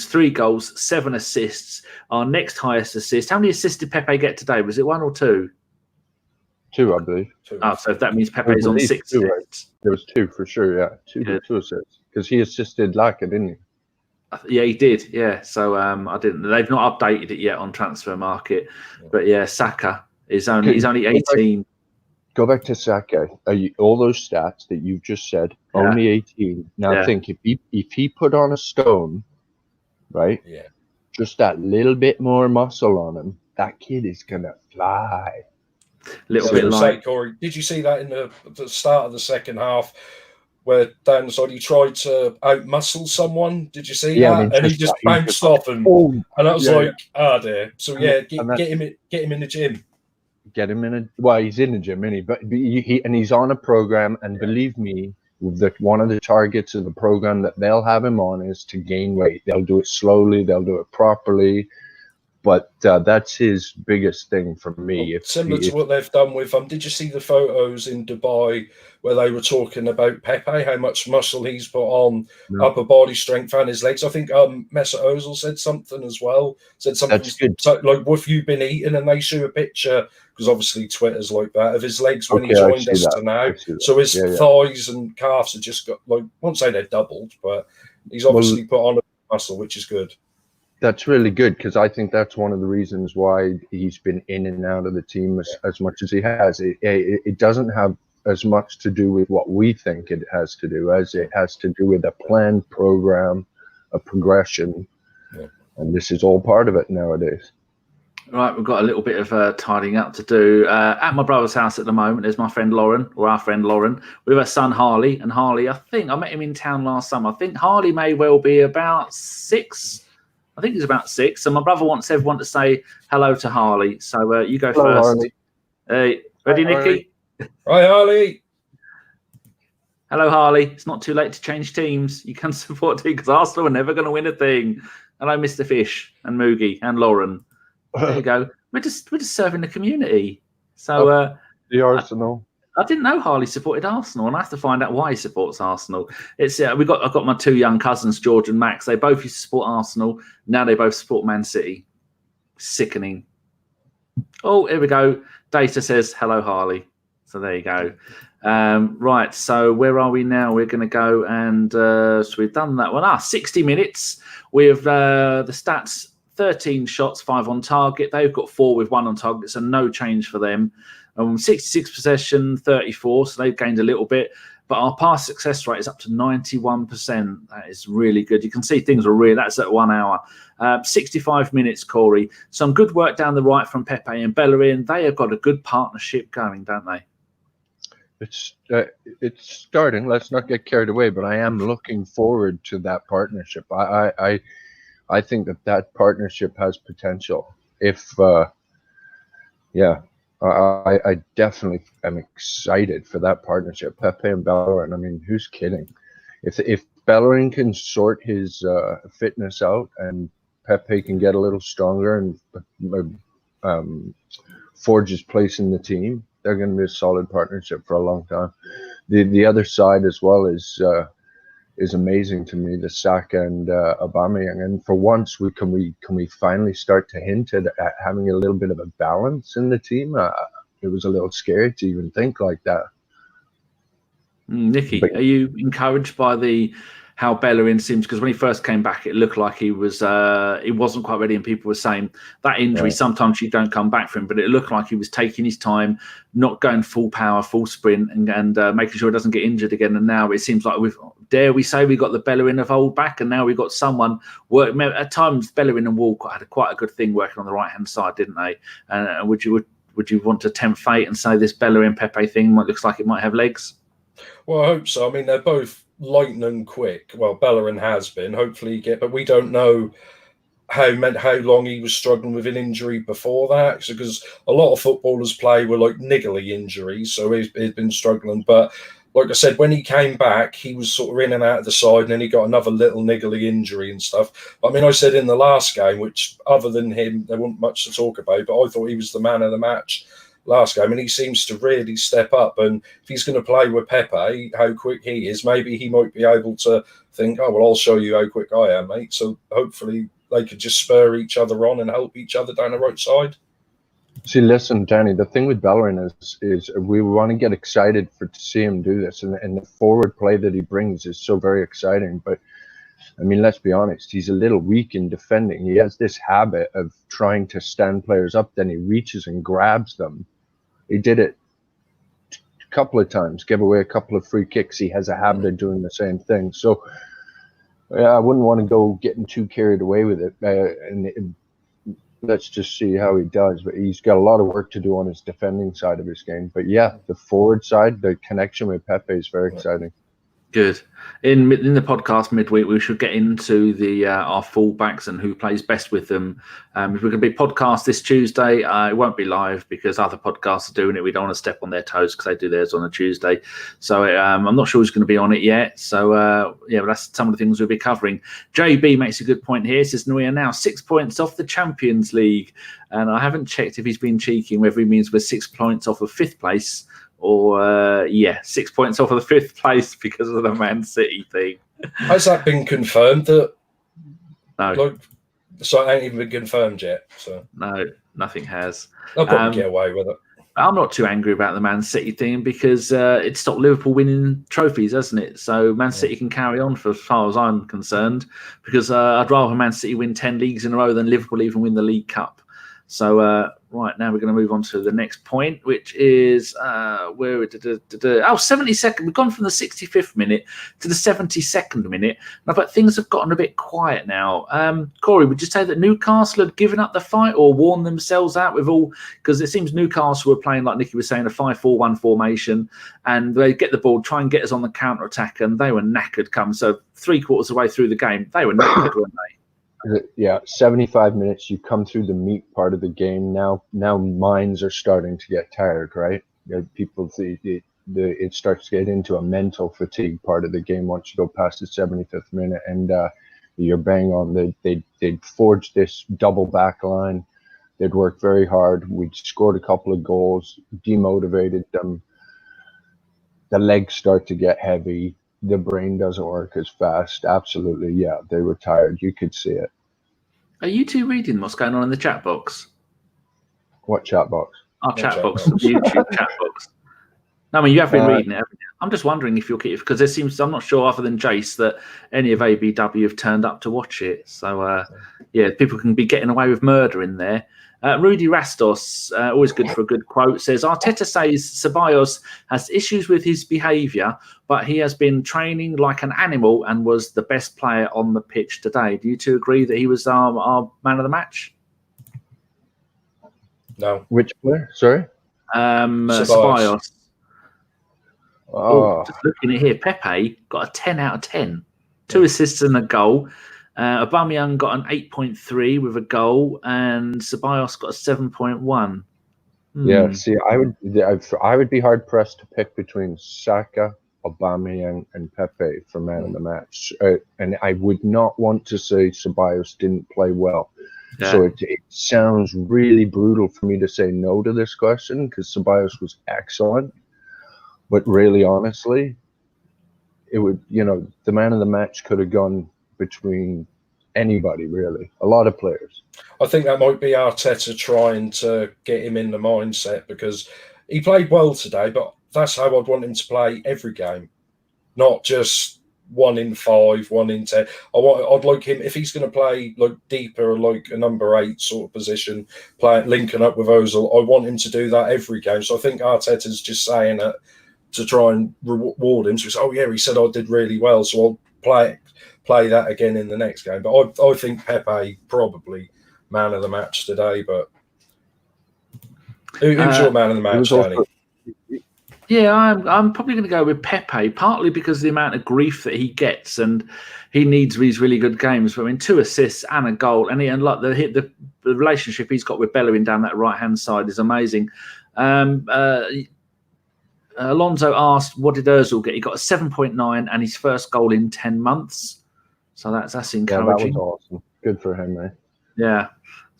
[SPEAKER 1] 3 goals, 7 assists. Our next highest assist. How many assists did Pepe get today? Was it 1 or 2?
[SPEAKER 3] 2, I believe.
[SPEAKER 2] 2.
[SPEAKER 1] Oh, so that means Pepe's on 6
[SPEAKER 3] 2,
[SPEAKER 1] assists.
[SPEAKER 3] right? There was 2 for sure, yeah. 2 assists. Because he assisted Lacazette, didn't he?
[SPEAKER 1] Yeah, he did. Yeah, so I didn't. They've not updated it yet on Transfer Market, but yeah, Saka he's only 18.
[SPEAKER 3] Go back to Saka. All those stats that you've just said, only 18. Now think if he put on a stone, right?
[SPEAKER 2] Yeah.
[SPEAKER 3] Just that little bit more muscle on him, that kid is gonna fly.
[SPEAKER 2] Corey, did you see that in the start of the second half, where Dan he tried to outmuscle someone? Did you see that? And he just bounced off him, and I was dear. So get him in the gym.
[SPEAKER 3] Get him in he's in the gym, isn't he? But he's on a program, and believe me, one of the targets of the program that they'll have him on is to gain weight. They'll do it slowly, they'll do it properly. But that's his biggest thing for me.
[SPEAKER 2] Similar to what they've done with did you see the photos in Dubai where they were talking about Pepe, how much muscle he's put on, upper body strength and his legs? I think Mesut Ozil said something as well. Said something like, "What have you been eating?" And they show a picture, because obviously Twitter's like that, of his legs when he joined us to now. So his thighs and calves have just got, I won't say they're doubled, but he's obviously put on a muscle, which is good.
[SPEAKER 3] That's really good, because I think that's one of the reasons why he's been in and out of the team as much as he has. It doesn't have as much to do with what we think it has to do as it has to do with a planned program, a progression, and this is all part of it nowadays.
[SPEAKER 1] Right, we've got a little bit of tidying up to do. At my brother's house at the moment is my friend Lauren, or our friend Lauren, with her son Harley. And Harley, I think I met him in town last summer. I think Harley may well be about 6. I think he's about 6. So my brother wants everyone to say hello to Harley. So you go
[SPEAKER 3] hello,
[SPEAKER 1] first.
[SPEAKER 3] Harley.
[SPEAKER 1] Hey, ready, Nicky?
[SPEAKER 2] Hi, Harley.
[SPEAKER 1] Hello, Harley. It's not too late to change teams. You can support team, because Arsenal are never going to win a thing. Hello, Mr. Fish and Moogie and Lauren. There you go. We're just serving the community. So
[SPEAKER 3] the Arsenal.
[SPEAKER 1] I didn't know Harley supported Arsenal, and I have to find out why he supports Arsenal. It's I've got my 2 young cousins, George and Max. They both used to support Arsenal. Now they both support Man City. Sickening. Oh, here we go. Data says hello, Harley. So there you go. Right. So where are we now? We're going to go and so we've done that one. 60 minutes. We have the stats: 13 shots, 5 on target. They've got 4 with 1 on target, so no change for them. 66 possession, 34, so they've gained a little bit. But our pass success rate is up to 91%. That is really good. You can see things are really, that's at 1 hour. 65 minutes, Corey. Some good work down the right from Pepe and Bellerin. They have got a good partnership going, don't they?
[SPEAKER 3] It's starting. Let's not get carried away, but I am looking forward to that partnership. I think that partnership has potential. I definitely am excited for that partnership. Pepe and Bellerin. I mean, who's kidding? If Bellerin can sort his fitness out and Pepe can get a little stronger and forge his place in the team, they're going to be a solid partnership for a long time. The other side as well is is amazing to me. The Saka and Aubameyang, and for once, can we finally start to hint at having a little bit of a balance in the team? It was a little scary to even think like that.
[SPEAKER 1] Nicky, are you encouraged by how Bellerin seems? Because when he first came back, it looked like he wasn't quite ready, and people were saying that injury, sometimes you don't come back from, but it looked like he was taking his time, not going full power, full sprint, and making sure he doesn't get injured again. And now it seems like we got the Bellerin of old back, and now we've got someone work. At times, Bellerin and Walcott had quite a good thing working on the right hand side, didn't they? And would you want to tempt fate and say this Bellerin Pepe thing looks like it might have legs?
[SPEAKER 2] Well, I hope so. I mean, they're both lightning quick. Well, Bellerin has been. Hopefully, but we don't know how long he was struggling with an injury before that. Because a lot of footballers play with like niggly injuries, so he's been struggling. But like I said, when he came back, he was sort of in and out of the side, and then he got another little niggly injury and stuff. I mean, I said in the last game, which other than him, there wasn't much to talk about, but I thought he was the man of the match last game, and he seems to really step up. And if he's going to play with Pepe, how quick he is, maybe he might be able to think, oh, well, I'll show you how quick I am, mate. So hopefully they could just spur each other on and help each other down the right side.
[SPEAKER 3] See, listen, Danny, the thing with Bellerin is we want to get excited to see him do this, and the forward play that he brings is so very exciting. But I mean, let's be honest, he's a little weak in defending. He has this habit of trying to stand players up, then he reaches and grabs them. He did it a couple of times, gave away a couple of free kicks. He has a habit of doing the same thing. So I wouldn't want to go getting too carried away with it. Let's just see how he does. But he's got a lot of work to do on his defending side of his game. But yeah, the forward side, the connection with Pepe is very exciting.
[SPEAKER 1] Good. In the podcast midweek, we should get into our fullbacks and who plays best with them. If we're going to be podcast this Tuesday, it won't be live because other podcasts are doing it. We don't want to step on their toes because they do theirs on a Tuesday. So I'm not sure who's going to be on it yet. So but that's some of the things we'll be covering. JB makes a good point here. He says we are now 6 points off the Champions League, and I haven't checked if he's been cheeky, whether he means we're 6 points off of fifth place. Or 6 points off of the fifth place because of the Man City thing.
[SPEAKER 2] Has that been confirmed?
[SPEAKER 1] No.
[SPEAKER 2] So it ain't even been confirmed yet. So
[SPEAKER 1] no, nothing has.
[SPEAKER 2] They'll probably get away with it.
[SPEAKER 1] I'm not too angry about the Man City thing because it stopped Liverpool winning trophies, hasn't it? So Man City can carry on for as far as I'm concerned because I'd rather Man City win 10 leagues in a row than Liverpool even win the League Cup. So right now we're going to move on to the next point, which is 72nd. We've gone from the 65th minute to the 72nd minute. Now, but things have gotten a bit quiet now. Corey, would you say that Newcastle had given up the fight or worn themselves out with all? Because it seems Newcastle were playing, like Nicky was saying, a 5-4-1 formation, and they get the ball, try and get us on the counter attack, and they were knackered. So 3/4 of the way through the game, they were knackered, weren't they?
[SPEAKER 3] Yeah, 75 minutes. You come through the meat part of the game. Now minds are starting to get tired, right? People, it starts to get into a mental fatigue part of the game once you go past the 75th minute, and you're bang on. They'd forged this double back line. They'd worked very hard. We'd scored a couple of goals, demotivated them. The legs start to get heavy. The brain doesn't work as fast. Absolutely, yeah. They were tired. You could see it.
[SPEAKER 1] Are you two reading what's going on in the chat box?
[SPEAKER 3] What chat box?
[SPEAKER 1] Our chat box, the YouTube chat box. No, I mean, you have been reading it, haven't you? I'm just wondering if because there seems, I'm not sure other than Jace that any of ABW have turned up to watch it. So, people can be getting away with murder in there. Rudy Rastos, always good for a good quote, says, Arteta says Ceballos has issues with his behaviour, but he has been training like an animal and was the best player on the pitch today. Do you two agree that he was our man of the match?
[SPEAKER 2] No.
[SPEAKER 3] Which player? Sorry?
[SPEAKER 1] Ceballos. Just looking at here, Pepe got a 10 out of 10. 2 assists and a goal. Aubameyang got an 8.3 with a goal, and Ceballos got a 7.1.
[SPEAKER 3] Yeah, see, I would be hard pressed to pick between Saka, Aubameyang, and Pepe for man of the match, and I would not want to say Ceballos didn't play well. Yeah. So it sounds really brutal for me to say no to this question because Ceballos was excellent, but really honestly, it would, the man of the match could have gone between anybody, really. A lot of players.
[SPEAKER 2] I think that might be Arteta trying to get him in the mindset, because he played well today, but that's how I'd want him to play every game, not just 1 in 5, 1 in 10. I'd like him, if he's going to play like deeper, like a number 8 sort of position, linking up with Ozil, I want him to do that every game. So I think Arteta's just saying it to try and reward him. So he's, he said I did really well, so I'll play that again in the next game. But I think Pepe probably man of the match today. But who's your man of the match, Danny?
[SPEAKER 1] Yeah, I'm probably going to go with Pepe, partly because of the amount of grief that he gets, and he needs these really good games. But I mean, 2 assists and a goal, and the relationship he's got with Bellerin down that right hand side is amazing. Alonso asked, "What did Ozil get?" He got a 7.9 and his first goal in 10 months. So that's encouraging.
[SPEAKER 3] Yeah, that was awesome. Good for him, mate.
[SPEAKER 1] Yeah.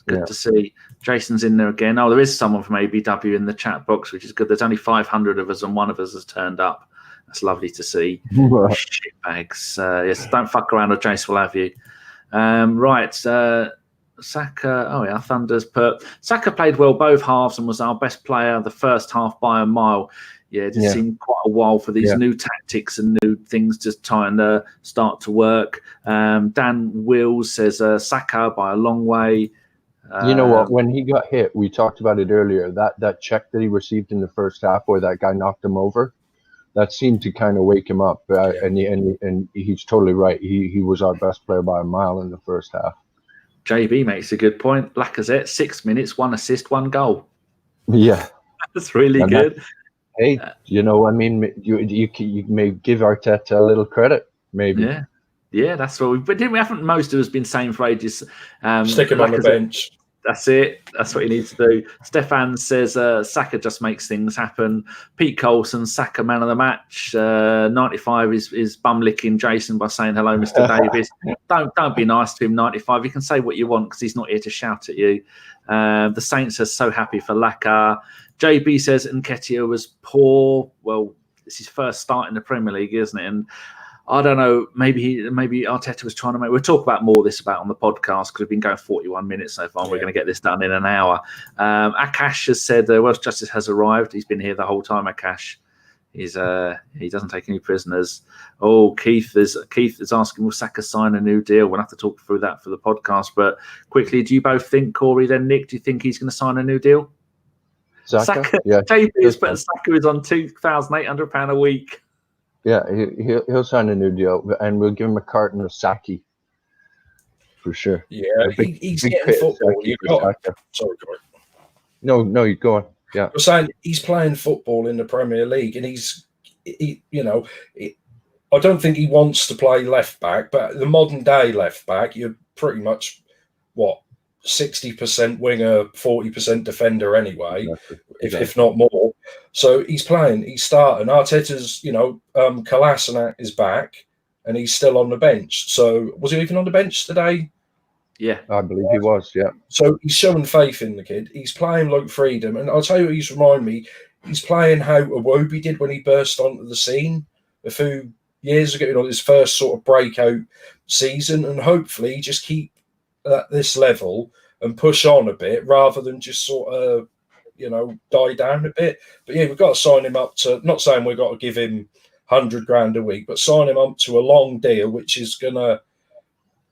[SPEAKER 1] Good to see. Jason's in there again. Oh, there is someone from ABW in the chat box, which is good. There's only 500 of us, and one of us has turned up. That's lovely to see. Shitbags. Yes, don't fuck around, or Jace will have you. Right. Saka. Thunder's put. Saka played well both halves and was our best player the first half by a mile. Yeah, it did seem quite a while for these new tactics and new things to try and start to work. Dan Wills says Saka by a long way.
[SPEAKER 3] You know what? When he got hit, we talked about it earlier. That check that he received in the first half, where that guy knocked him over, that seemed to kind of wake him up. And he's totally right. He was our best player by a mile in the first half. JB
[SPEAKER 1] makes a good point. Lacazette, 6 minutes, 1 assist, 1 goal.
[SPEAKER 3] Yeah,
[SPEAKER 1] that's really good.
[SPEAKER 3] Hey, you may give Arteta a little credit, maybe.
[SPEAKER 1] Yeah, that's what we haven't most of us been saying for ages.
[SPEAKER 2] Stick him on the bench.
[SPEAKER 1] That's it. That's what he needs to do. Stefan says Saka just makes things happen. Pete Coulson, Saka man of the match. 95 is bum licking Jason by saying hello, Mr. Davis. Don't be nice to him. 95. You can say what you want because he's not here to shout at you. The Saints are so happy for Laka. JB says Nketiah was poor. Well, it's his first start in the Premier League, isn't it? And I don't know, maybe Arteta was trying to we'll talk about more of this on the podcast because we've been going 41 minutes so far and we're going to get this done in an hour. Akash has said Welsh Justice has arrived. He's been here the whole time, Akash. He doesn't take any prisoners. Oh, Keith is asking, will Saka sign a new deal? We'll have to talk through that for the podcast. But quickly, do you both think, Corey, then Nick, do you think he's going to sign a new deal?
[SPEAKER 3] Saka? Yeah.
[SPEAKER 1] JP is putting Saka is on £2,800 a week.
[SPEAKER 3] Yeah, he'll sign a new deal, and we'll give him a carton of sake for sure.
[SPEAKER 2] Yeah, he's getting football. Sorry, Corey.
[SPEAKER 3] No, you go on. Yeah,
[SPEAKER 2] I'm saying he's playing football in the Premier League, and I don't think he wants to play left back, but the modern day left back, you're pretty much 60% winger, 40% defender anyway, if not more. So he's playing, he's starting. Arteta's, Kolasinac is back and he's still on the bench. So was he even on the bench today?
[SPEAKER 1] Yeah.
[SPEAKER 3] I believe he was, yeah.
[SPEAKER 2] So he's showing faith in the kid. He's playing like freedom. And I'll tell you what he's reminding me. He's playing how Iwobi did when he burst onto the scene a few years ago, his first sort of breakout season. And hopefully just keep at this level and push on a bit rather than just sort of, die down a bit. But yeah, we've got to sign him up to, not saying we've got to give him 100 grand a week, but sign him up to a long deal, which is going to,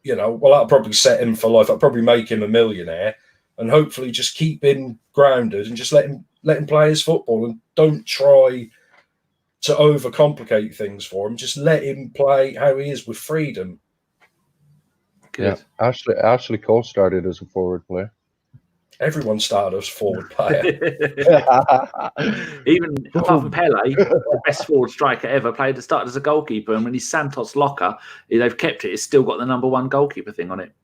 [SPEAKER 2] that'll probably set him for life. That'll probably make him a millionaire, and hopefully just keep him grounded and just let him play his football and don't try to overcomplicate things for him. Just let him play how he is with freedom.
[SPEAKER 1] Good.
[SPEAKER 3] Yeah, Ashley Cole started as a forward player.
[SPEAKER 2] Everyone started as forward player.
[SPEAKER 1] Even apart from Pele, the best forward striker ever, started as a goalkeeper, and when he's Santos Locker, they've kept it. It's still got the #1 goalkeeper thing on it.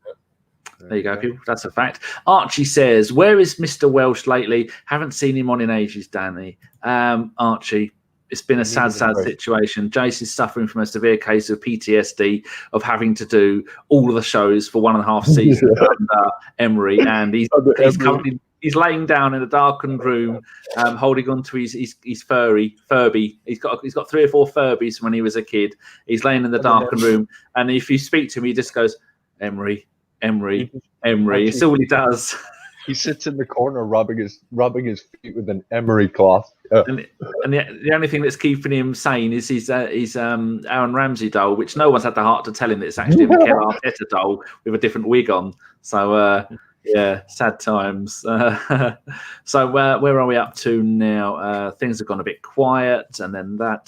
[SPEAKER 1] There you go, people. That's a fact. Archie says, "Where is Mr. Welsh lately? Haven't seen him on in ages, Danny." Archie, it's been a sad situation. Jace is suffering from a severe case of PTSD of having to do all of the shows for 1.5 seasons under Emery, and he's he's laying down in a darkened room, holding on to his Furby. He's got 3 or 4 Furbies when he was a kid. He's laying in the darkened room, and if you speak to him, he just goes, Emery. It's all he does.
[SPEAKER 3] He sits in the corner rubbing his feet with an Emery cloth.
[SPEAKER 1] And the only thing that's keeping him sane is his Aaron Ramsey doll, which no one's had the heart to tell him that it's actually a Mikel Arteta doll with a different wig on. So yeah, sad times. So where are we up to now? Things have gone a bit quiet, and then that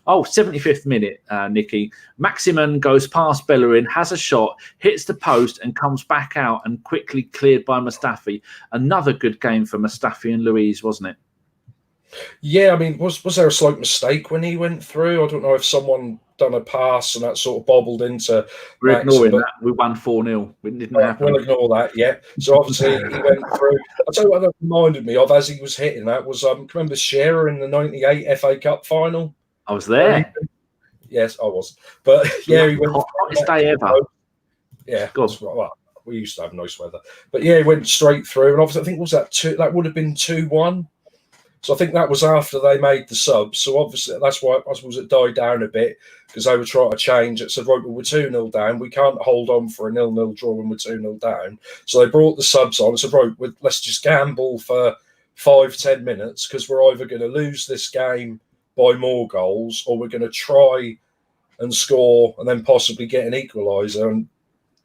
[SPEAKER 1] 75th minute, Nicky. Maximin goes past Bellerin, has a shot, hits the post, and comes back out and quickly cleared by Mustafi. Another good game for Mustafi and Luiz, wasn't it?
[SPEAKER 2] Yeah, I mean, was there a slight mistake when he went through? I don't know if someone done a pass and that sort of bobbled into.
[SPEAKER 1] We're ignoring that. We won 4-0. It didn't happen.
[SPEAKER 2] We'll ignore that, yeah. So obviously he went through. I'll tell you what that reminded me of as he was hitting that was, remember Shearer in the 98 FA Cup final?
[SPEAKER 1] I was there.
[SPEAKER 2] Yes, I was. But yeah, he went.
[SPEAKER 1] Hottest day ever.
[SPEAKER 2] Yeah, that's right. Well, we used to have nice weather. But yeah, he went straight through. And obviously, I think that would have been 2-1. So I think that was after they made the subs. So obviously that's why I suppose it died down a bit because they were trying to change it. Said, right, well, we're 2-0 down. We can't hold on for a 0-0 draw when we're 2-0 down. So they brought the subs on and said, right, let's just gamble for 5-10 minutes because we're either going to lose this game by more goals or we're going to try and score and then possibly get an equaliser. And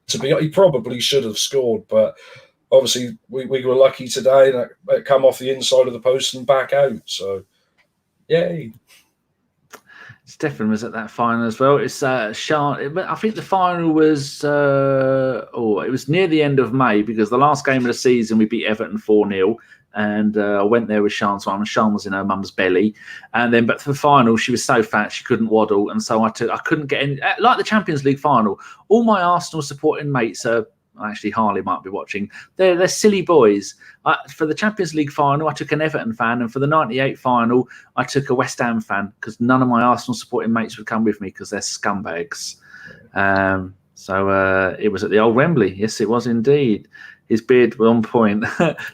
[SPEAKER 2] he probably should have scored, but obviously, we were lucky today that it come off the inside of the post and back out. So, yay.
[SPEAKER 1] Stefan was at that final as well. It's I think the final was it was near the end of May because the last game of the season we beat Everton 4-0. And I went there with Sian. So Sian was in her mum's belly, and then but for the final she was so fat she couldn't waddle, and so I couldn't get in. Like the Champions League final, all my Arsenal supporting mates are. Actually, Harley might be watching. They're silly boys. For the Champions League final, I took an Everton fan, and for the 98 final, I took a West Ham fan because none of my Arsenal supporting mates would come with me because they're scumbags. So it was at the old Wembley. Yes, it was indeed. His beard was on point.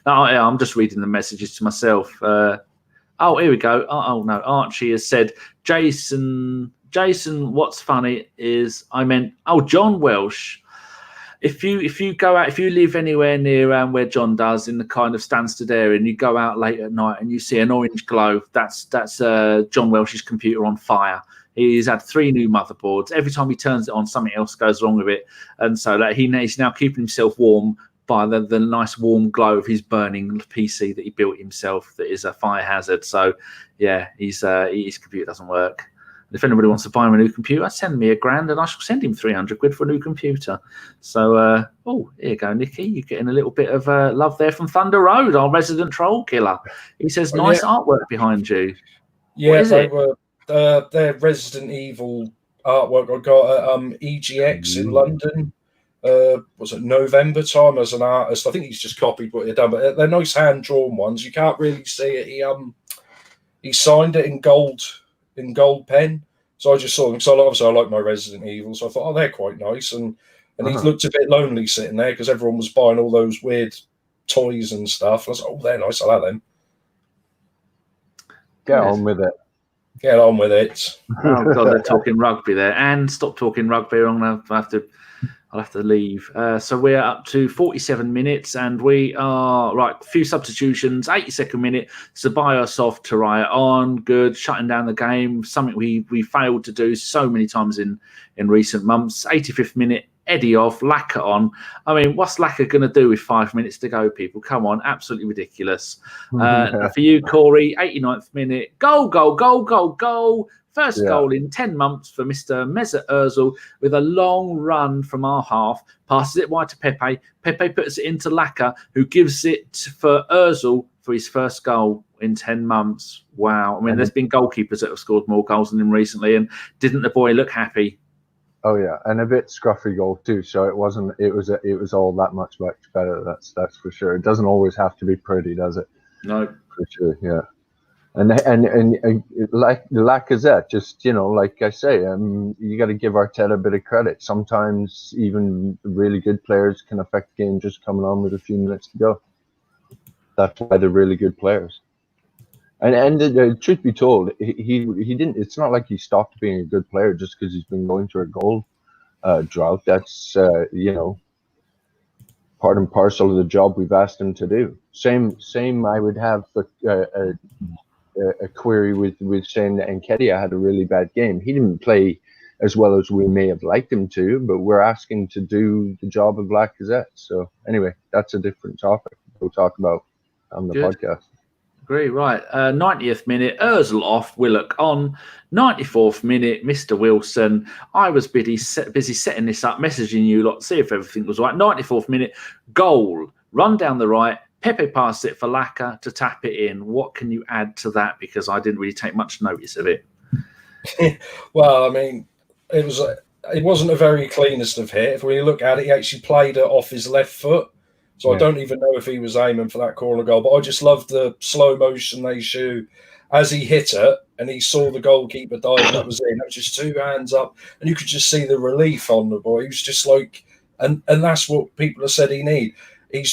[SPEAKER 1] I'm just reading the messages to myself. Here we go. Oh no, Archie has said, Jason, what's funny is I meant, John Welsh. If you go out, if you live anywhere near where John does in the kind of Stansted area, and you go out late at night and you see an orange glow, that's John Welsh's computer on fire. He's had 3 new motherboards. Every time he turns it on, something else goes wrong with it, and so he's now keeping himself warm by the nice warm glow of his burning PC that he built himself. That is a fire hazard. So yeah, his computer doesn't work. If anybody wants to buy him a new computer, send me $1,000 and I shall send him 300 quid for a new computer. So, here you go, Nicky. You're getting a little bit of love there from Thunder Road, our resident troll killer. He says, nice artwork behind you.
[SPEAKER 2] Yeah, were their Resident Evil artwork I got at EGX in London. Was it November time as an artist? I think he's just copied what he'd done, but they're nice hand-drawn ones. You can't really see it. He signed it in gold pen. So I just saw them. So obviously I like my Resident Evil. So I thought, they're quite nice. And he looked a bit lonely sitting there because everyone was buying all those weird toys and stuff. I was like, they're nice. I like them.
[SPEAKER 3] Get on with it.
[SPEAKER 2] Get on with it.
[SPEAKER 1] Oh God, they're talking rugby there. And stop talking rugby. I'll have to leave. So we're up to 47 minutes, and we are right. A few substitutions. 82nd minute, Ceballos off, Tierney on. Good, shutting down the game. Something we failed to do so many times in recent months. 85th minute, Eddie off, Lacazette on. I mean, what's Lacazette going to do with 5 minutes to go, people? Come on, absolutely ridiculous. For you, Corey, 89th minute, goal. First goal in 10 months for Mr. Mesut Ozil with a long run from our half. Passes it wide to Pepe. Pepe puts it into Lacazette, who gives it for Ozil for his first goal in 10 months. Wow. I mean, there's been goalkeepers that have scored more goals than him recently, and didn't the boy look happy?
[SPEAKER 3] Oh yeah, and a bit scruffy goal too. So it wasn't. It was all that much better. That's for sure. It doesn't always have to be pretty, does it?
[SPEAKER 1] No,
[SPEAKER 3] for sure. Yeah. And like Lacazette, just like I say, you got to give Arteta a bit of credit. Sometimes even really good players can affect the game just coming on with a few minutes to go. That's why they're really good players. And the truth be told, he didn't. It's not like he stopped being a good player just because he's been going through a goal drought. That's part and parcel of the job we've asked him to do. Same. I would have a query with saying that Nketiah had a really bad game. He didn't play as well as we may have liked him to, but we're asking to do the job of Lacazette. So anyway, that's a different topic we'll talk about on the podcast.
[SPEAKER 1] Agree, right. 90th minute, Ozil off, Willock on. 94th minute, Mr. Wilson. I was busy setting this up, messaging you lot, see if everything was right. 94th minute, goal, run down the right. Pepe passed it for Lacazette to tap it in. What can you add to that? Because I didn't really take much notice of it.
[SPEAKER 2] Well, I mean, it wasn't a very cleanest of hit. If we look at it, he actually played it off his left foot. So I don't even know if he was aiming for that corner goal. But I just love the slow motion they show as he hit it and he saw the goalkeeper dive and that was in. That was just two hands up. And you could just see the relief on the boy. He was just like, and that's what people have said he need. He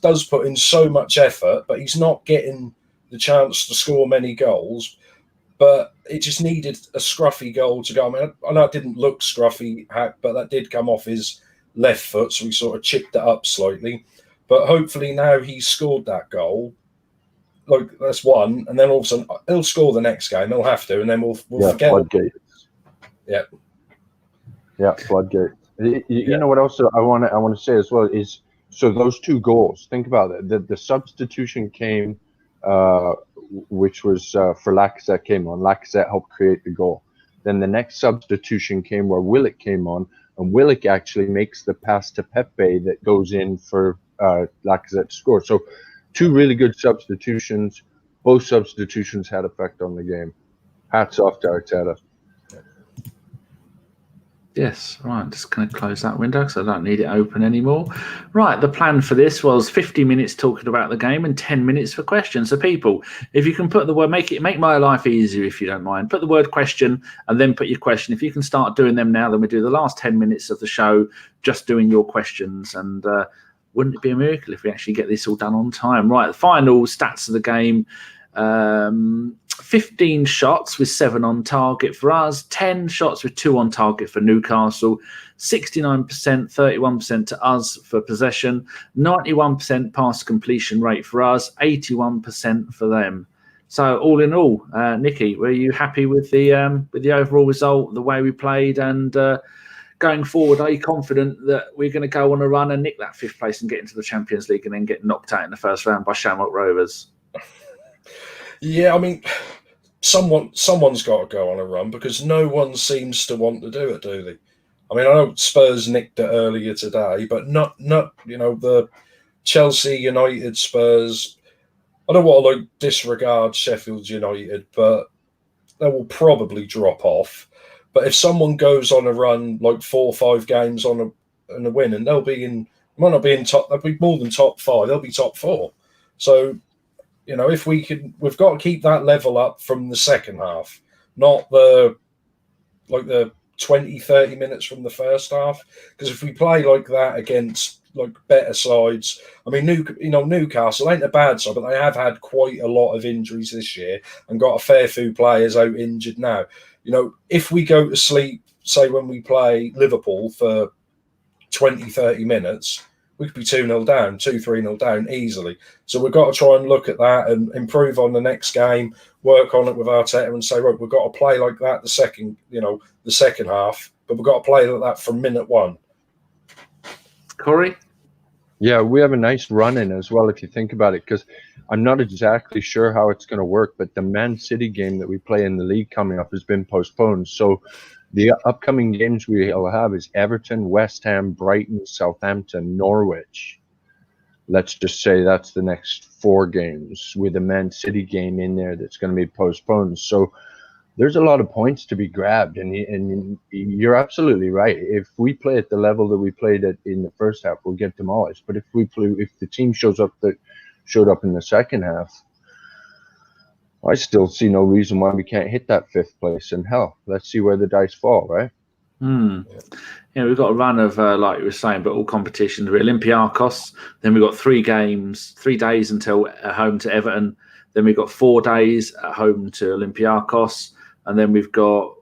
[SPEAKER 2] does put in so much effort, but he's not getting the chance to score many goals. But it just needed a scruffy goal to go. I mean, I know it didn't look scruffy, but that did come off his left foot, so he sort of chipped it up slightly. But hopefully now he's scored that goal. Like, that's one. And then all of a sudden, he'll score the next game. He'll have to, and then we'll forget.
[SPEAKER 3] Floodgates.
[SPEAKER 2] Yeah.
[SPEAKER 3] Yeah, floodgates. You know what else I want to say as well is, so those two goals, think about it. The substitution came, which was for Lacazette came on. Lacazette helped create the goal. Then the next substitution came where Willock came on, and Willock actually makes the pass to Pepe that goes in for Lacazette to score. So two really good substitutions. Both substitutions had effect on the game. Hats off to Arteta.
[SPEAKER 1] Yes, right. Just going to close that window because I don't need it open anymore. Right, the plan for this was 50 minutes talking about the game and 10 minutes for questions. So people, if you can put the word, make my life easier if you don't mind. Put the word question and then put your question. If you can start doing them now, then we do the last 10 minutes of the show just doing your questions. And wouldn't it be a miracle if we actually get this all done on time? Right, the final stats of the game. 15 shots with 7 on target for us, 10 shots with 2 on target for Newcastle, 69%, 31% to us for possession, 91% pass completion rate for us, 81% for them. So all in all, Nicky, were you happy with the overall result, the way we played, and going forward, are you confident that we're going to go on a run and nick that 5th place and get into the Champions League and then get knocked out in the first round by Shamrock Rovers?
[SPEAKER 2] Yeah, I mean, someone's got to go on a run because no one seems to want to do it, do they? I mean, I know Spurs nicked it earlier today, but not the Chelsea, United, Spurs. I don't want to disregard Sheffield United, but they will probably drop off. But if someone goes on a run like 4 or 5 games on a win, and they'll might not be in top, they'll be more than top 5. They'll be top 4. So, if we can, we've got to keep that level up from the second half, not the 20, 30 minutes from the first half. Because if we play like that against better sides, I mean, Newcastle ain't a bad side, but they have had quite a lot of injuries this year and got a fair few players out injured now. If we go to sleep, say when we play Liverpool for 20, 30 minutes, we could be 2-0 down, 2-3-0 down easily. So we've got to try and look at that and improve on the next game, work on it with Arteta and say, right, we've got to play like that the second half, but we've got to play like that from minute 1.
[SPEAKER 1] Cory?
[SPEAKER 3] Yeah, we have a nice run in as well, if you think about it, because I'm not exactly sure how it's going to work, but the Man City game that we play in the league coming up has been postponed. So the upcoming games we'll have is Everton, West Ham, Brighton, Southampton, Norwich. Let's just say that's the next 4 games with a Man City game in there that's going to be postponed. So there's a lot of points to be grabbed, and you're absolutely right. If we play at the level that we played at in the first half, we'll get demolished. But if the team showed up in the second half, I still see no reason why we can't hit that 5th place. And hell, let's see where the dice fall, right?
[SPEAKER 1] Yeah, we've got a run of, like you were saying, but all competitions. We're Olympiacos. Then we've got 3 days until at home to Everton. Then we've got 4 days at home to Olympiacos. And then we've got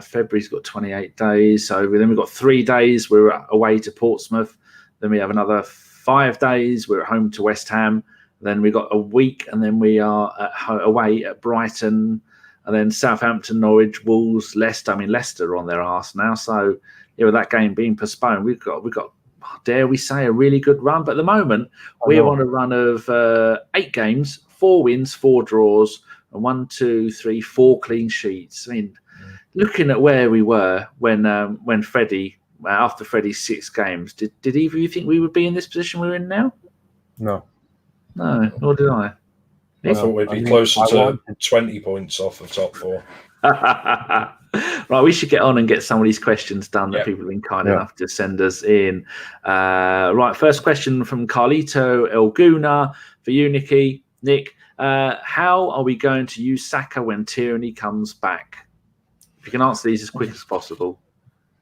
[SPEAKER 1] February's got 28 days. So then we've got 3 days. We're away to Portsmouth. Then we have another 5 days. We're at home to West Ham. Then we've got a week, and then we are away at Brighton. And then Southampton, Norwich, Wolves, Leicester. I mean, Leicester are on their arse now. So, with that game being postponed, we've got, dare we say, a really good run. But at the moment, we're on a run of 8 games, 4 wins, 4 draws, and 1, 2, 3, 4 clean sheets. I mean, looking at where we were when Freddie, after Freddie's 6 games, did either of you think we would be in this position we're in now?
[SPEAKER 3] No,
[SPEAKER 1] nor did I.
[SPEAKER 2] I thought we'd be closer to 20 points off the top 4.
[SPEAKER 1] Right, we should get on and get some of these questions done that people have been kind enough to send us in. Right, first question from Carlito Elguna for you, Nick. How are we going to use Saka when Tierney comes back? If you can answer these as quick as possible.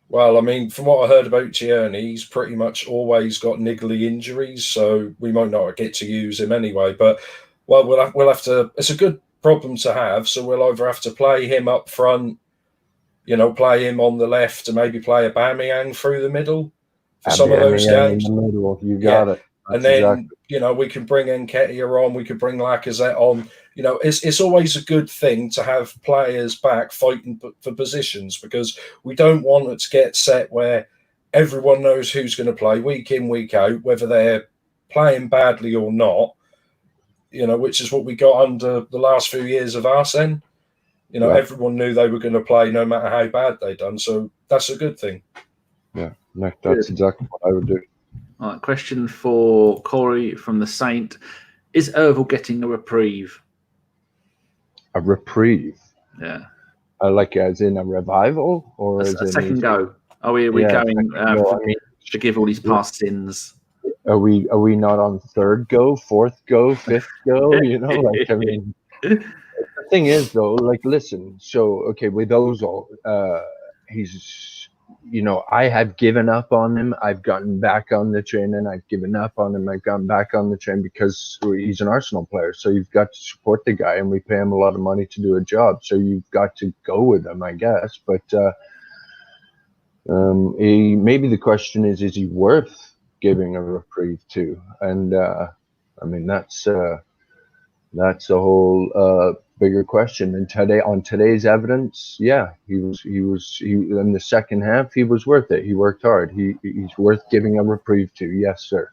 [SPEAKER 2] Well, I mean, from what I heard about Tierney, he's pretty much always got niggly injuries, so we might not get to use him anyway. But we'll have to. It's a good problem to have. So we'll either have to play him up front, play him on the left, and maybe play Aubameyang through the middle for some of those games.
[SPEAKER 3] In the middle, you got it.
[SPEAKER 2] That's and then we can bring Nketiah on, we could bring Lacazette on. It's always a good thing to have players back fighting for positions, because we don't want it to get set where everyone knows who's going to play week in, week out, whether they're playing badly or not. Which is what we got under the last few years of Arsene. Everyone knew they were going to play no matter how bad they done. So that's a good thing.
[SPEAKER 3] Yeah, that's exactly what I would do.
[SPEAKER 1] All right, question for Cory from the Saint. Is Ozil getting a reprieve?
[SPEAKER 3] A reprieve?
[SPEAKER 1] Yeah.
[SPEAKER 3] Like as in a revival? Or as
[SPEAKER 1] a second go? Are we going to give all these past sins?
[SPEAKER 3] Are we not on 3rd go, 4th go, 5th go? I mean, the thing is though, listen. So with Ozil, he's, I have given up on him. I've gotten back on the train, and I've given up on him. I've gotten back on the train because he's an Arsenal player. So you've got to support the guy, and we pay him a lot of money to do a job. So you've got to go with him, I guess. But maybe the question is he worth giving a reprieve to? And I mean, that's a whole bigger question. And on today's evidence, he was in the second half, he was worth it. He worked hard. He's worth giving a reprieve to. Yes, sir.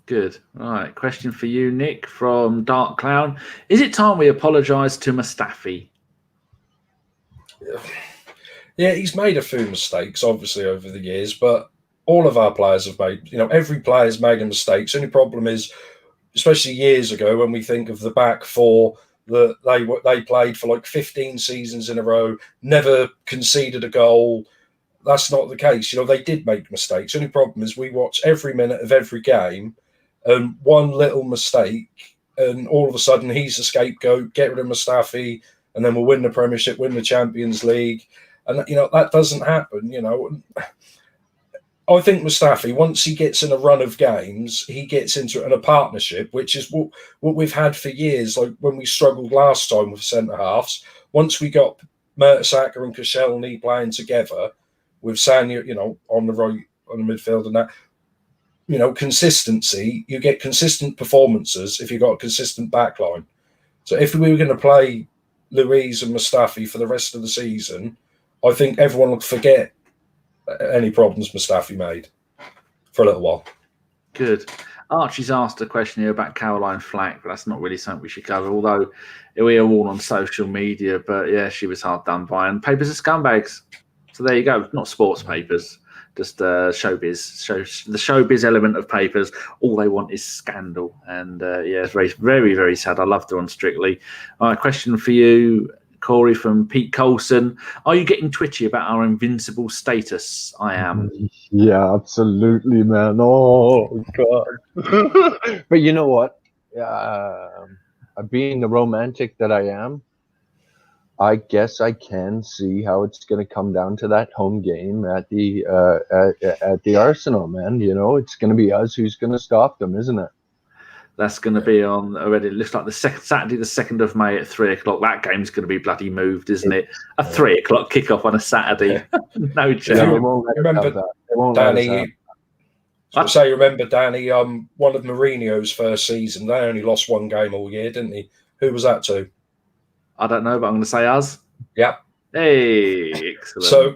[SPEAKER 1] Good. All right. Question for you, Nick, from Dark Clown. Is it time we apologise to Mustafi?
[SPEAKER 2] Yeah, he's made a few mistakes, obviously, over the years, but all of our players have made, every player's made a mistake. The only problem is, especially years ago, when we think of the back 4, that they played for like 15 seasons in a row, never conceded a goal. That's not the case. They did make mistakes. The only problem is we watch every minute of every game, and one little mistake, and all of a sudden he's the scapegoat, get rid of Mustafi, and then we'll win the Premiership, win the Champions League. And, that doesn't happen, I think Mustafi, once he gets in a run of games, he gets into a partnership, which is what we've had for years. Like when we struggled last time with centre-halves, once we got Mertesacker and Koscielny playing together with Sanya, on the right, on the midfield and that, consistency, you get consistent performances if you've got a consistent backline. So if we were going to play Luiz and Mustafi for the rest of the season, I think everyone would forget any problems Mustafi made for a little while.
[SPEAKER 1] Good. Archie's asked a question here about Caroline Flack, but that's not really something we should cover, although we are all on social media. But yeah, she was hard done by. And papers are scumbags. So there you go. Not sports papers, just showbiz. The showbiz element of papers. All they want is scandal. And it's very, very, very sad. I loved her on Strictly. All right, question for you, Cory, from Pete Colson. Are you getting twitchy about our invincible status? I am.
[SPEAKER 3] Yeah, absolutely, man. Oh, God. But you know what? Being the romantic that I am, I guess I can see how it's going to come down to that home game at the Arsenal, man. You know, it's going to be us who's going to stop them, isn't it?
[SPEAKER 1] That's going to be on already. It looks like the Saturday, the 2nd of May at 3:00. That game's going to be bloody moved, isn't it? A 3:00 kickoff on a Saturday. No chance.
[SPEAKER 3] Yeah, they won't let us have that. They won't let us have
[SPEAKER 2] Danny, remember, Danny, one of Mourinho's first season, they only lost one game all year, didn't he? Who was that to?
[SPEAKER 1] I don't know, but I'm going to say us.
[SPEAKER 2] Yep.
[SPEAKER 1] Hey, excellent.
[SPEAKER 2] So,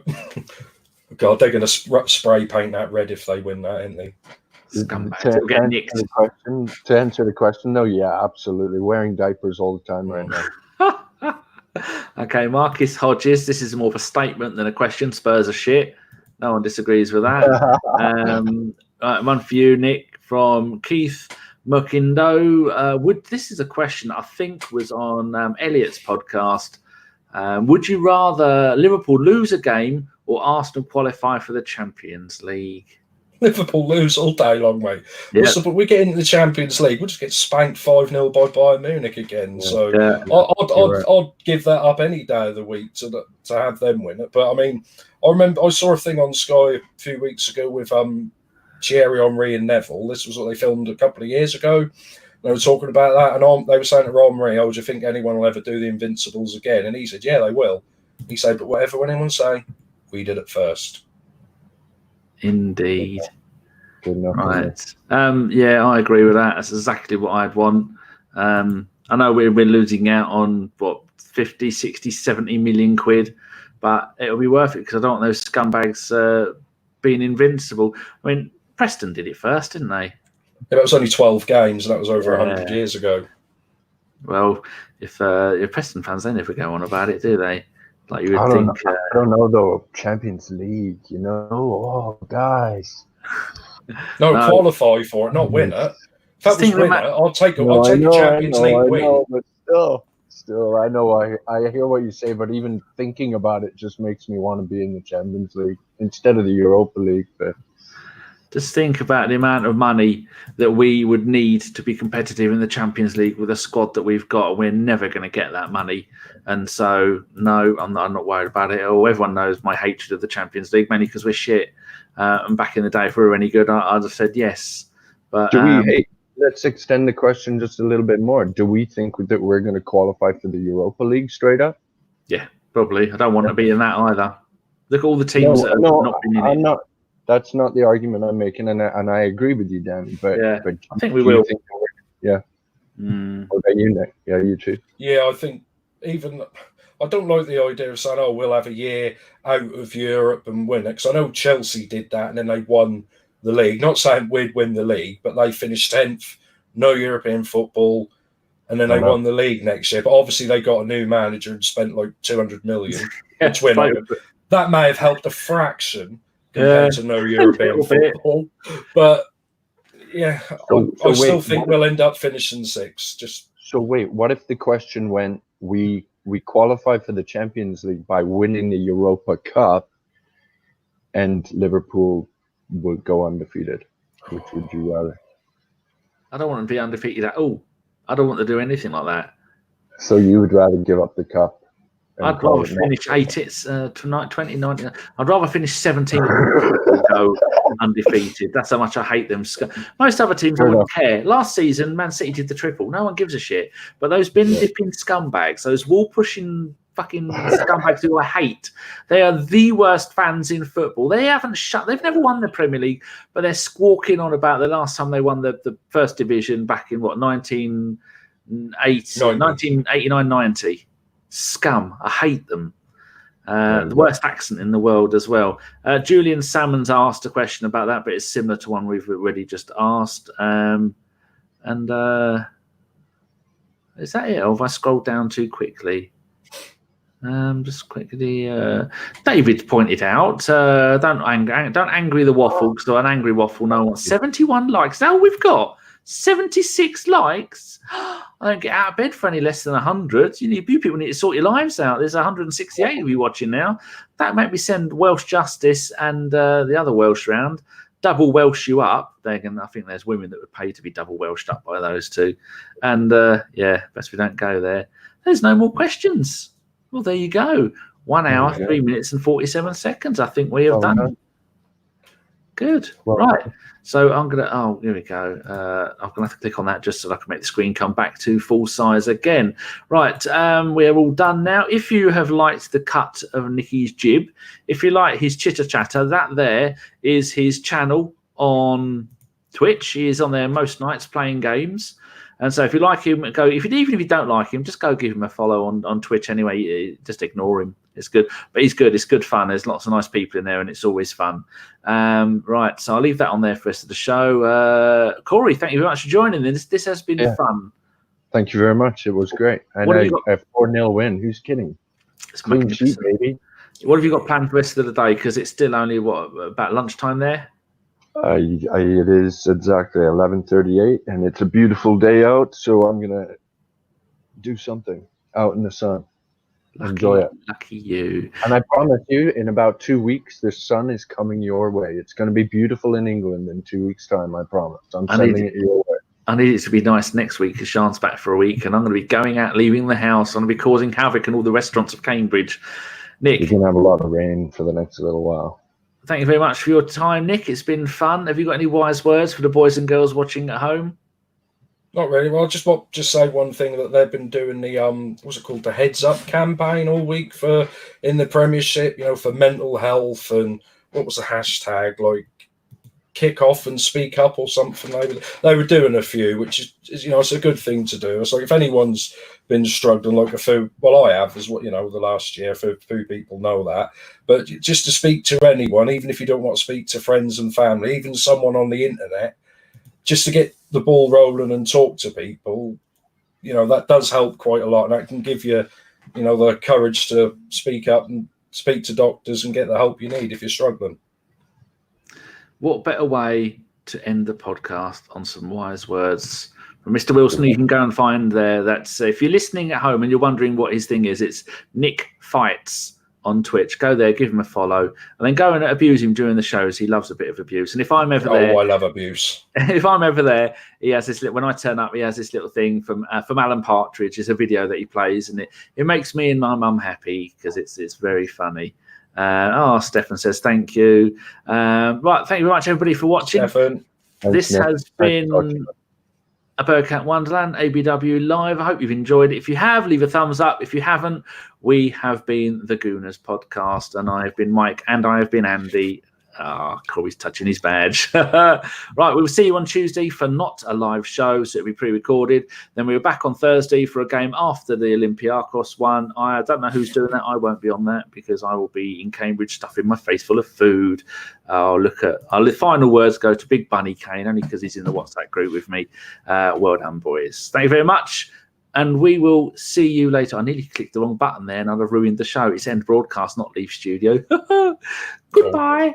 [SPEAKER 2] God, they're going to spray paint that red if they win that, aren't they?
[SPEAKER 3] To answer the question, though, yeah, absolutely. Wearing diapers all the time right now.
[SPEAKER 1] Okay, Marcus Hodges, this is more of a statement than a question. Spurs are shit. No one disagrees with that. One for you, Nick, from Keith Mukindo. This is a question I think was on Elliot's podcast. Would you rather Liverpool lose a game or Arsenal qualify for the Champions League?
[SPEAKER 2] Liverpool lose all day long, mate.
[SPEAKER 1] Yep.
[SPEAKER 2] We get into the Champions League, we'll just get spanked 5-0 by Bayern Munich again.
[SPEAKER 3] Yeah.
[SPEAKER 2] So
[SPEAKER 1] Yeah.
[SPEAKER 2] I'd give that up any day of the week to have them win it. But I mean, I remember I saw a thing on Sky a few weeks ago with Thierry Henry and Neville. This was what they filmed a couple of years ago. They were talking about that, and they were saying to Henry, "Oh, do you think anyone will ever do the Invincibles again?" And he said, "Yeah, they will." He said, "But whatever anyone say, we did it first."
[SPEAKER 1] Indeed.
[SPEAKER 3] Good enough.
[SPEAKER 1] Right. Yeah, I agree with that. That's exactly what I'd want. I know we're losing out on, 50, 60, 70 million quid, but it'll be worth it because I don't want those scumbags being invincible. I mean, Preston did it first, didn't they?
[SPEAKER 2] Yeah, that was only 12 games, and that was over 100 years ago.
[SPEAKER 1] Well, if you're Preston fans, they never go on about it, do they? Like you would think.
[SPEAKER 3] I don't know, though. Champions League, you know? Oh, guys.
[SPEAKER 2] No, qualify for it, not win it. If that was win it, I'll take the Champions League win.
[SPEAKER 3] But still, I know. I hear what you say, but even thinking about it just makes me want to be in the Champions League instead of the Europa League. But
[SPEAKER 1] just think about the amount of money that we would need to be competitive in the Champions League with a squad that we've got. We're never going to get that money. And so, no, I'm not worried about it. Everyone knows my hatred of the Champions League, mainly because we're shit. And back in the day, if we were any good, I'd have said yes. But
[SPEAKER 3] let's extend the question just a little bit more. Do we think that we're going to qualify for the Europa League straight up?
[SPEAKER 1] Yeah, probably. I don't want to be in that either. Look at all the teams that have not been in it.
[SPEAKER 3] That's not the argument I'm making, and I agree with you, Dan. But
[SPEAKER 1] I think we will.
[SPEAKER 3] Yeah. What about you, Nick? Yeah, you too.
[SPEAKER 2] Yeah, I think I don't like the idea of saying, "Oh, we'll have a year out of Europe and win it." Because I know Chelsea did that, and then they won the league. Not saying we'd win the league, but they finished 10th, no European football, and then they won the league next year. But obviously, they got a new manager and spent like 200 million to win it. That may have helped a fraction compared to no European football. But yeah, I still think we'll end up finishing 6th.
[SPEAKER 3] So wait, what if the question went, we qualify for the Champions League by winning the Europa Cup, and Liverpool would go undefeated? Which would you rather?
[SPEAKER 1] I don't want to be undefeated at all. I don't want to do anything like that.
[SPEAKER 3] So you would rather give up the cup?
[SPEAKER 1] I'd rather finish 8th tonight, 2019. I'd rather finish 17th and go undefeated. That's how much I hate them. Most other teams I wouldn't care. Last season, Man City did the triple. No one gives a shit. But those bin-dipping scumbags, those wall-pushing fucking scumbags who I hate, they are the worst fans in football. They've never won the Premier League, but they're squawking on about the last time they won the first division back in 1989-90. Scum. I hate them. The worst accent in the world as well. Julian Salmon's asked a question about that, but it's similar to one we've already just asked. Is that it? Or have I scrolled down too quickly? Just quickly. David pointed out, don't angry the waffle, because an angry waffle no one. 71 likes. Now we've got 76 likes. I don't get out of bed for any less than 100. You people need to sort your lives out. There's 168 of you watching now. That made me send Welsh Justice and the other Welsh round, double Welsh you up. I think there's women that would pay to be double Welshed up by those two. And best we don't go there. There's no more questions. Well, there you go. 1 hour, 3 minutes and 47 seconds. I think we have done. Good. Well, right. So I'm going to, here we go. I'm going to have to click on that just so I can make the screen come back to full size again. Right. We're all done now. If you have liked the cut of Nicky's jib, if you like his chitter chatter, that there is his channel on Twitch. He is on there most nights playing games. And so if you like him, even if you don't like him, just go give him a follow on Twitch anyway. Just ignore him. It's good. But he's good. It's good fun. There's lots of nice people in there and it's always fun. Right. So I'll leave that on there for the rest of the show. Cory, thank you very much for joining. This has been fun.
[SPEAKER 3] Thank you very much. It was great. And a 4-0 win. Who's kidding? It's clean sheet, baby.
[SPEAKER 1] What have you got planned for the rest of the day? Because it's still only, about lunchtime there?
[SPEAKER 3] It is exactly 11:38, and it's a beautiful day out, so I'm going to do something out in the sun. Enjoy it.
[SPEAKER 1] Lucky you.
[SPEAKER 3] And I promise you, in about 2 weeks, the sun is coming your way. It's going to be beautiful in England in 2 weeks' time, I promise. I'm sending it your way.
[SPEAKER 1] I need it to be nice next week because Sean's back for a week, and I'm going to be going out, leaving the house. I'm going to be causing havoc in all the restaurants of Cambridge. Nick.
[SPEAKER 3] You're going to have a lot of rain for the next little while.
[SPEAKER 1] Thank you very much for your time, Nick. It's been fun. Have you got any wise words for the boys and girls watching at home?
[SPEAKER 2] Not really. Well, just say one thing that they've been doing the what's it called, the Heads Up campaign all week in the Premiership. For mental health, and what was the hashtag, like kick off and speak up or something. They were doing a few, which is it's a good thing to do. It's like if anyone's been struggling, like I have, is what the last year. A few people know that, but just to speak to anyone, even if you don't want to speak to friends and family, even someone on the internet, just to get the ball rolling and talk to people, that does help quite a lot, and that can give you, the courage to speak up and speak to doctors and get the help you need if you're struggling.
[SPEAKER 1] What better way to end the podcast on some wise words from Mr. Wilson? You can go and find there. That's if you're listening at home and you're wondering what his thing is, it's Nick Fights on Twitch. Go there, give him a follow, and then go and abuse him during the shows. He loves a bit of abuse. And if I'm ever there,
[SPEAKER 2] I love abuse.
[SPEAKER 1] If I'm ever there, he has this. When I turn up, he has this little thing from Alan Partridge. It's a video that he plays, and it makes me and my mum happy because it's very funny. Stefan says thank you. Right, thank you very much, everybody, for watching.
[SPEAKER 2] Stefan.
[SPEAKER 1] This has been a Bergkamp Wonderland ABW live. I hope you've enjoyed it. If you have, leave a thumbs up. If you haven't, we have been the Gooners podcast, and I have been Mike, and I have been Andy. Corey's touching his badge. Right, we will see you on Tuesday for not a live show, so it'll be pre-recorded. Then we were back on Thursday for a game after the Olympiacos one. I don't know who's doing that. I won't be on that because I will be in Cambridge stuffing my face full of food. The final words go to Big Bunny Kane, only because he's in the WhatsApp group with me. Well done, boys. Thank you very much. And we will see you later. I nearly clicked the wrong button there and I'd have ruined the show. It's end broadcast, not leave studio. Goodbye.